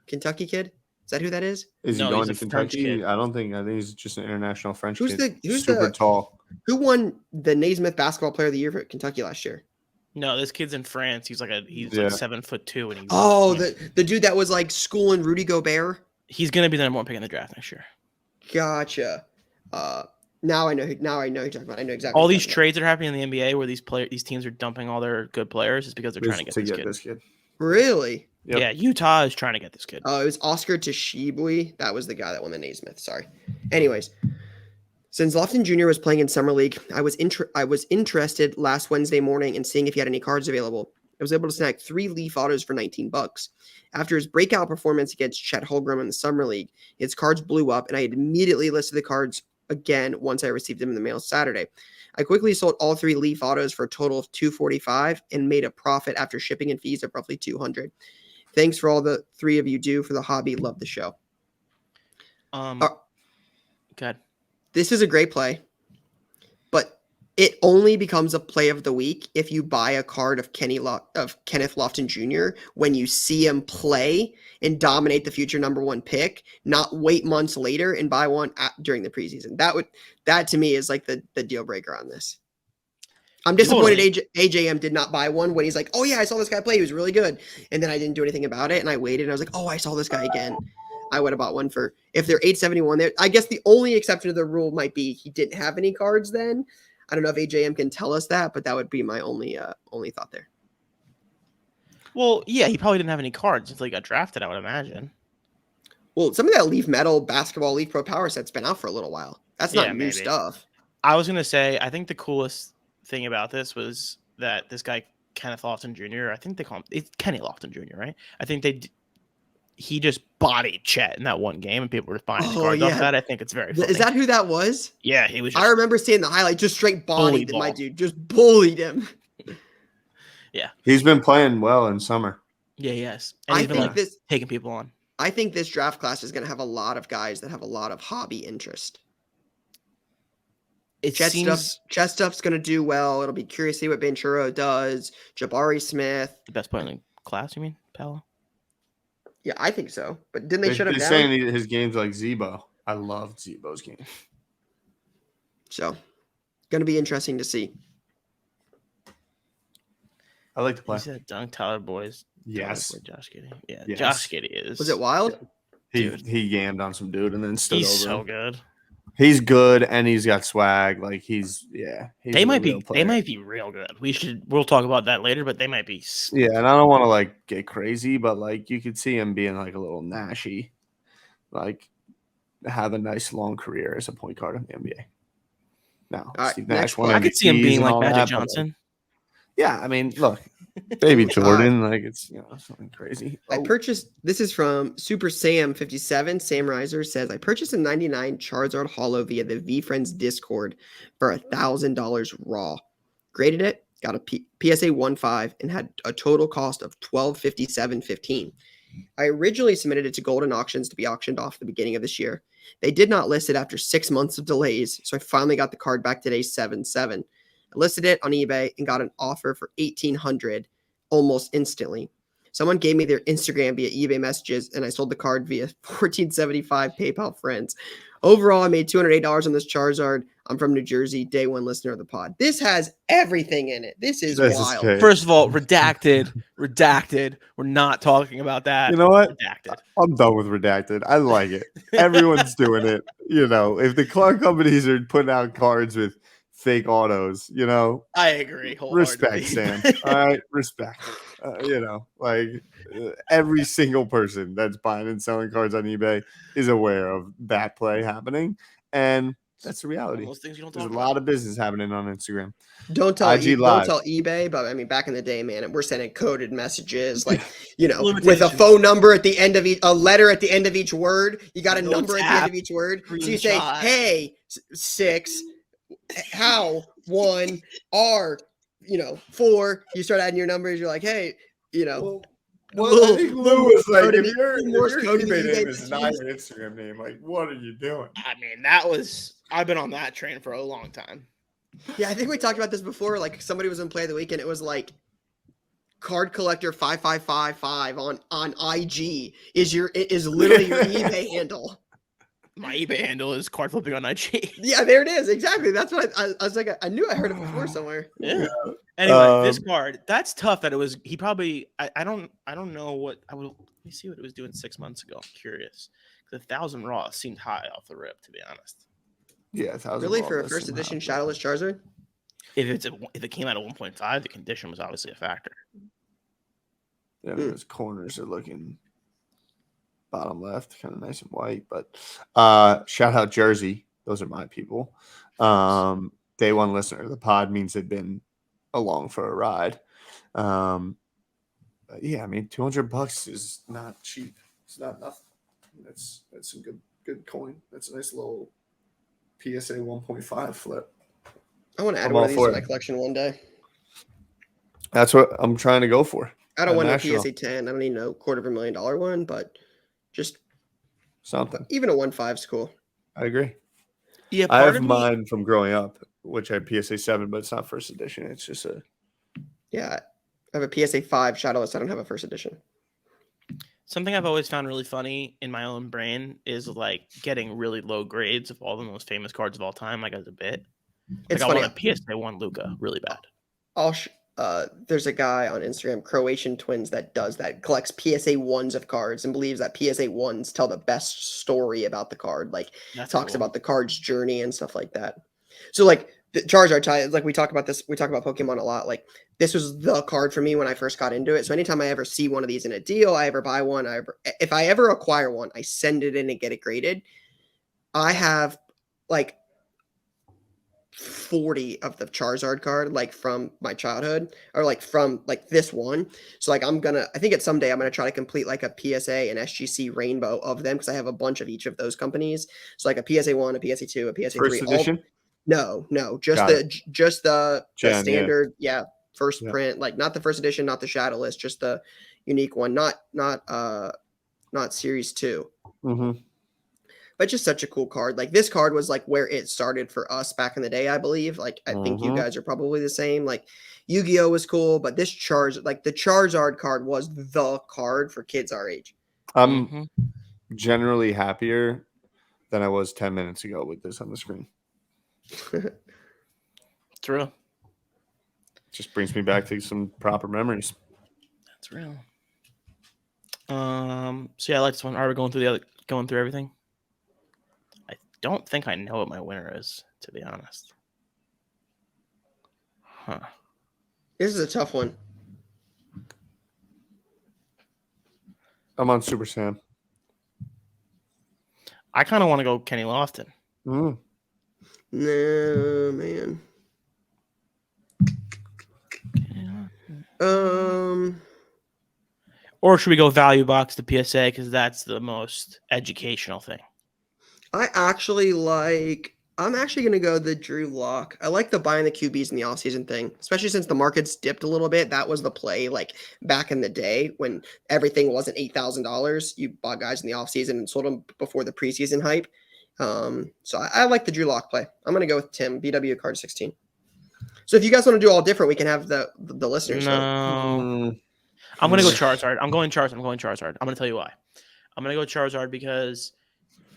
Kentucky kid? Is that who that is? Is he No, going he's to a French Kentucky? kid. I think he's just an international French Who's kid. who's super tall. Who won the Naismith Basketball Player of the Year for Kentucky last year? No, this kid's in France. He's like like 7'2", and he's the dude that was like schooling Rudy Gobert. He's gonna be the number 1 pick in the draft next year. Gotcha. Now I know who you're talking about. I know exactly. All these trades that are happening in the NBA where these teams are dumping all their good players is because they're trying to get this kid. Really? Yep. Yeah, Utah is trying to get this kid. Oh, it was Oscar Tshiebwe. That was the guy that won the Naismith. Sorry. Anyways, since Lofton Jr. was playing in summer league, I was interested last Wednesday morning in seeing if he had any cards available. I was able to snag 3 Leaf autos for $19. After his breakout performance against Chet Holmgren in the summer league, his cards blew up, and I immediately listed the cards again once I received them in the mail Saturday. I quickly sold all 3 Leaf autos for a total of $245 and made a profit after shipping and fees of roughly $200. Thanks for all the 3 of you do for the hobby. Love the show. Good. This is a great play, but it only becomes a play of the week if you buy a card of Kenneth Lofton Jr. when you see him play and dominate the future number 1 pick, not wait months later and buy one during the preseason. That to me is like the deal breaker on this. I'm disappointed AJM did not buy one when he's like, oh yeah, I saw this guy play. He was really good. And then I didn't do anything about it. And I waited and I was like, oh, I saw this guy again. I would have bought one for, if they're 871 there. I guess the only exception to the rule might be he didn't have any cards then. I don't know if AJM can tell us that, but that would be my only thought there. Well, yeah, he probably didn't have any cards until he got drafted, I would imagine. Well, some of that Leaf Metal Basketball Leaf Pro Power set's been out for a little while. That's not new stuff. I was going to say, I think the coolest thing about this was that this guy, Kenneth Lofton Jr., I think they call him, it's Kenny Lofton Jr., right? I think he just bodied Chet in that one game, and people were buying his cards off that. I think it's very funny. Is that who that was? Yeah, he was. I remember seeing the highlight, just straight bodied my dude, just bullied him. Yeah, he's been playing well in summer. Yeah, yes. And he's been taking people on. I think this draft class is going to have a lot of guys that have a lot of hobby interest. Chet stuff's going to do well. It'll be curious to see what Banchero does. Jabari Smith. The best player in the class, you mean, Paolo? Yeah, I think so. But didn't they shut him down? They're saying his game's like Zebo. I loved Zebo's game. So, going to be interesting to see. I like to play. He said Dunk Tyler boys. Yes. Josh Giddey. Yeah, yes. Josh Giddey is. Was it wild? He yammed on some dude and then stood over. He's so good. He's good and he's got swag. Like he's they might be real good. We'll talk about that later, but they might be. Yeah, and I don't want to like get crazy, but like you could see him being like a little Nashy, like have a nice long career as a point guard in the NBA. Now, Steve Nash won. I could see him being like Magic Johnson. Yeah, I mean, look, baby Jordan, like it's something crazy. I purchased. This is from Super Sam 57. Sam Riser says I purchased a 99 Charizard Holo via the VFriends Discord for $1,000 raw. Graded it, got a PSA 1.5, and had a total cost of $1257.15. I originally submitted it to Golden Auctions to be auctioned off at the beginning of this year. They did not list it after 6 months of delays, so I finally got the card back today, 7/7. I listed it on eBay and got an offer for $1,800 almost instantly. Someone gave me their Instagram via eBay messages, and I sold the card via $14.75 PayPal friends. Overall, I made $208 on this Charizard. I'm from New Jersey, day one listener of the pod. This has everything in it. This is wild. First of all, redacted. We're not talking about that. You know what? Redacted. I'm done with redacted. I like it. Everyone's doing it. If the card companies are putting out cards with fake autos, you know. I agree. Respect, Sam. All right, respect. Every single person that's buying and selling cards on eBay is aware of that play happening, and that's the reality. Those things you don't There's talk a about. lot of business happening on Instagram. Don't tell IG don't Live. tell eBay, but I mean, back in the day, man, we're sending coded messages, like, with a Limitations. phone number at the end of a letter at the end of each word. You got a No number at the end tap, of each word. So you say, screenshot. hey, 6, how, 1, R, 4. You start adding your numbers. You're like, hey, Well, I think Lou was like, code in if the- your Morse code in the eBay name eBay is not your Instagram name, like, what are you doing? I mean, I've been on that train for a long time. Yeah, I think we talked about this before. Like, somebody was in Play of the Week, and it was like card collector 5555 on IG is literally your eBay handle. My eBay handle is card flipping on IG. Yeah, there it is. Exactly. That's what I was like. I knew I heard it before somewhere. Yeah. Anyway, this card, that's tough that it was. He probably. I don't know what I will. Let me see what it was doing 6 months ago. I'm curious. 1,000 raw seemed high off the rip, to be honest. Yeah, 1,000 Really, raw for a does first seem edition high. Shadowless Charizard? If it came out at 1.5, the condition was obviously a factor. Yeah, those corners are looking bottom left, kind of nice and white. But shout out Jersey. Those are my people. Day one listener of the pod means they've been along for a ride. Yeah, I mean, $200 is not cheap. It's not nothing. That's some good coin. That's a nice little PSA 1.5 flip. I want to add I'm one all of these for to my it. collection one day. That's what I'm trying to go for. I don't want a National. PSA 10. I don't need no $250,000 one, but just Something. even a 1.5 is cool. I agree. Yeah, I part have of me. mine from growing up, which I have PSA 7, but it's not first edition. It's just a. Yeah, I have a PSA 5 Shadowless. I don't have a first edition. Something I've always found really funny in my own brain is like getting really low grades of all the most famous cards of all time, like as a bit. It's I funny. want a PSA 1 Luca really bad. There's a guy on Instagram, Croatian Twins, that does that, collects PSA 1s of cards and believes that PSA 1s tell the best story about the card. Like, That's talks cool. about the card's journey and stuff like that. So, like, the Charizard tie, like, we talk about Pokemon a lot. Like, this was the card for me when I first got into it. So anytime I ever see one of these in a deal, I ever buy one, if I ever acquire one, I send it in and get it graded. I have like 40 of the Charizard card, like from my childhood, or like from like this one. So like I think someday I'm gonna try to complete like a PSA and SGC rainbow of them, because I have a bunch of each of those companies. So like a PSA 1, a PSA 2, a PSA 3. First edition? No, just Got the Gen, standard, first Yeah. print, like not the first edition, not the Shadowless, just the unique one, not series 2. Mm-hmm. But just such a cool card. Like, this card was like where it started for us back in the day, I believe. Like, I think you guys are probably the same. Like, Yu-Gi-Oh was cool, but this the Charizard card was the card for kids our age. I'm generally happier than I was 10 minutes ago with this on the screen. True. Just brings me back to some proper memories. That's real. So yeah, I like this one. Are we going through everything? I don't think I know what my winner is, to be honest. Huh. This is a tough one. I'm on Super Sam. I kind of want to go Kenny Lofton. Mm. No, man. Or should we go value box to PSA, because that's the most educational thing? I'm actually going to go the Drew Lock. I like the buying the QBs in the offseason thing, especially since the market's dipped a little bit. That was the play, like, back in the day when everything wasn't $8,000. You bought guys in the offseason and sold them before the preseason hype. So I like the Drew Lock play. I'm going to go with Tim, BW card 16. So if you guys want to do all different, we can have the listeners. No. I'm going to go Charizard. I'm going Charizard. I'm going going to tell you why. I'm going to go Charizard because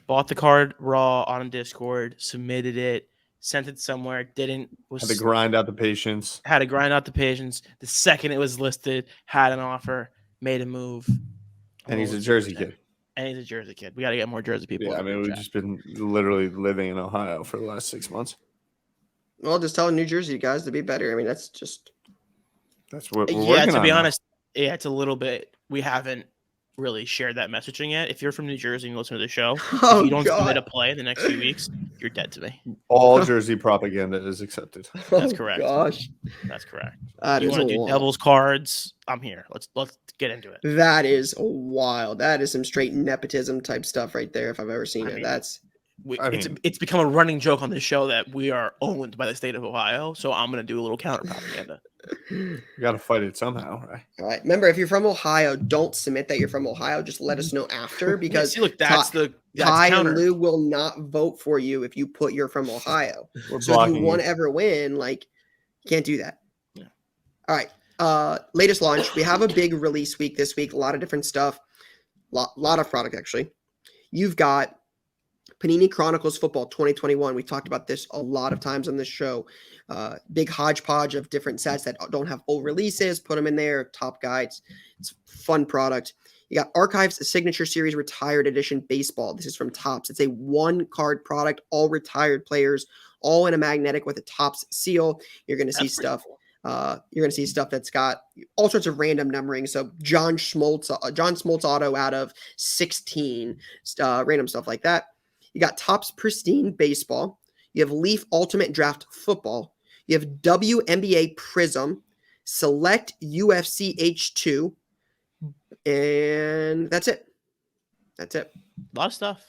bought the card raw on Discord, submitted it, sent it somewhere, Had to grind out the patience. The second it was listed, had an offer, made a move. And he's a Jersey kid. We got to get more Jersey people. Yeah, I mean, we've just been literally living in Ohio for the last 6 months. Well, just tell New Jersey guys to be better. I mean, that's just That's what we're Yeah, working to on be now. honest, yeah, it's a little bit. We haven't really shared that messaging yet. If you're from New Jersey and you listen to the show, if you don't submit a play in the next few weeks, you're dead to me. All Jersey propaganda is accepted. That's Oh correct. gosh, That's correct. that You is want to do wild. Devils cards? I'm here. Let's get into it. That is wild. That is some straight nepotism type stuff right there. If I've ever seen I it, mean, that's It's become a running joke on this show that we are owned by the state of Ohio. So I'm gonna do a little counter propaganda. You got to fight it somehow, right? all right. Remember, if you're from Ohio, don't submit that you're from Ohio. Just let us know after Yeah, because see, look, that's Ty counter. and Lou will not vote for you if you put you're from Ohio. We're So if blocking you want to ever win, like, you can't do that. Yeah. All right. Latest launch. We have a big release week this week. A lot of different stuff. Lot of product actually. You've got Panini Chronicles Football 2021. We talked about this a lot of times on this show. Big hodgepodge of different sets that don't have full releases. Put them in there. Top guides. It's a fun product. You got Archives Signature Series Retired Edition Baseball. This is from Topps. It's a one-card product, all retired players, all in a magnetic with a Topps seal. You're going to see stuff. Cool. You're going to see stuff that's got all sorts of random numbering. So John Schmaltz auto out of 16, random stuff like that. You got Topps Pristine Baseball. You have Leaf Ultimate Draft Football. You have WNBA Prizm, Select UFC H2, and that's it. That's it. A lot of stuff.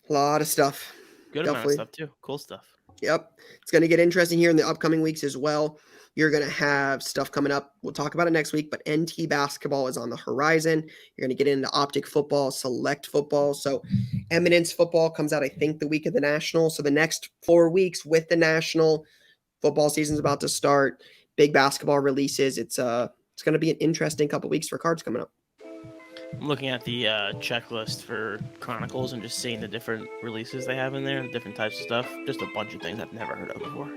A lot of stuff. Good amount of stuff too. Cool stuff. Yep. It's going to get interesting here in the upcoming weeks as well. You're going to have stuff coming up. We'll talk about it next week, but NT basketball is on the horizon. You're going to get into optic football, select football. So Eminence football comes out, I think, the week of the National. So the next 4 weeks with the National, football season's about to start. Big basketball releases. It's going to be an interesting couple weeks for cards coming up. I'm looking at the checklist for Chronicles and just seeing the different releases they have in there, the different types of stuff. Just a bunch of things I've never heard of before.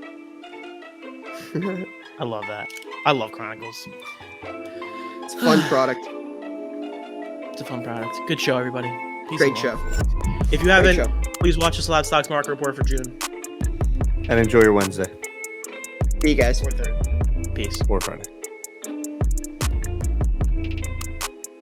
I love that. I love Chronicles. It's a fun product. It's a fun product. Good show, everybody. Peace Great and show. love. If you haven't, please watch the Slab Stocks Market Report for June. And enjoy your Wednesday. See you guys. Peace. Or Friday.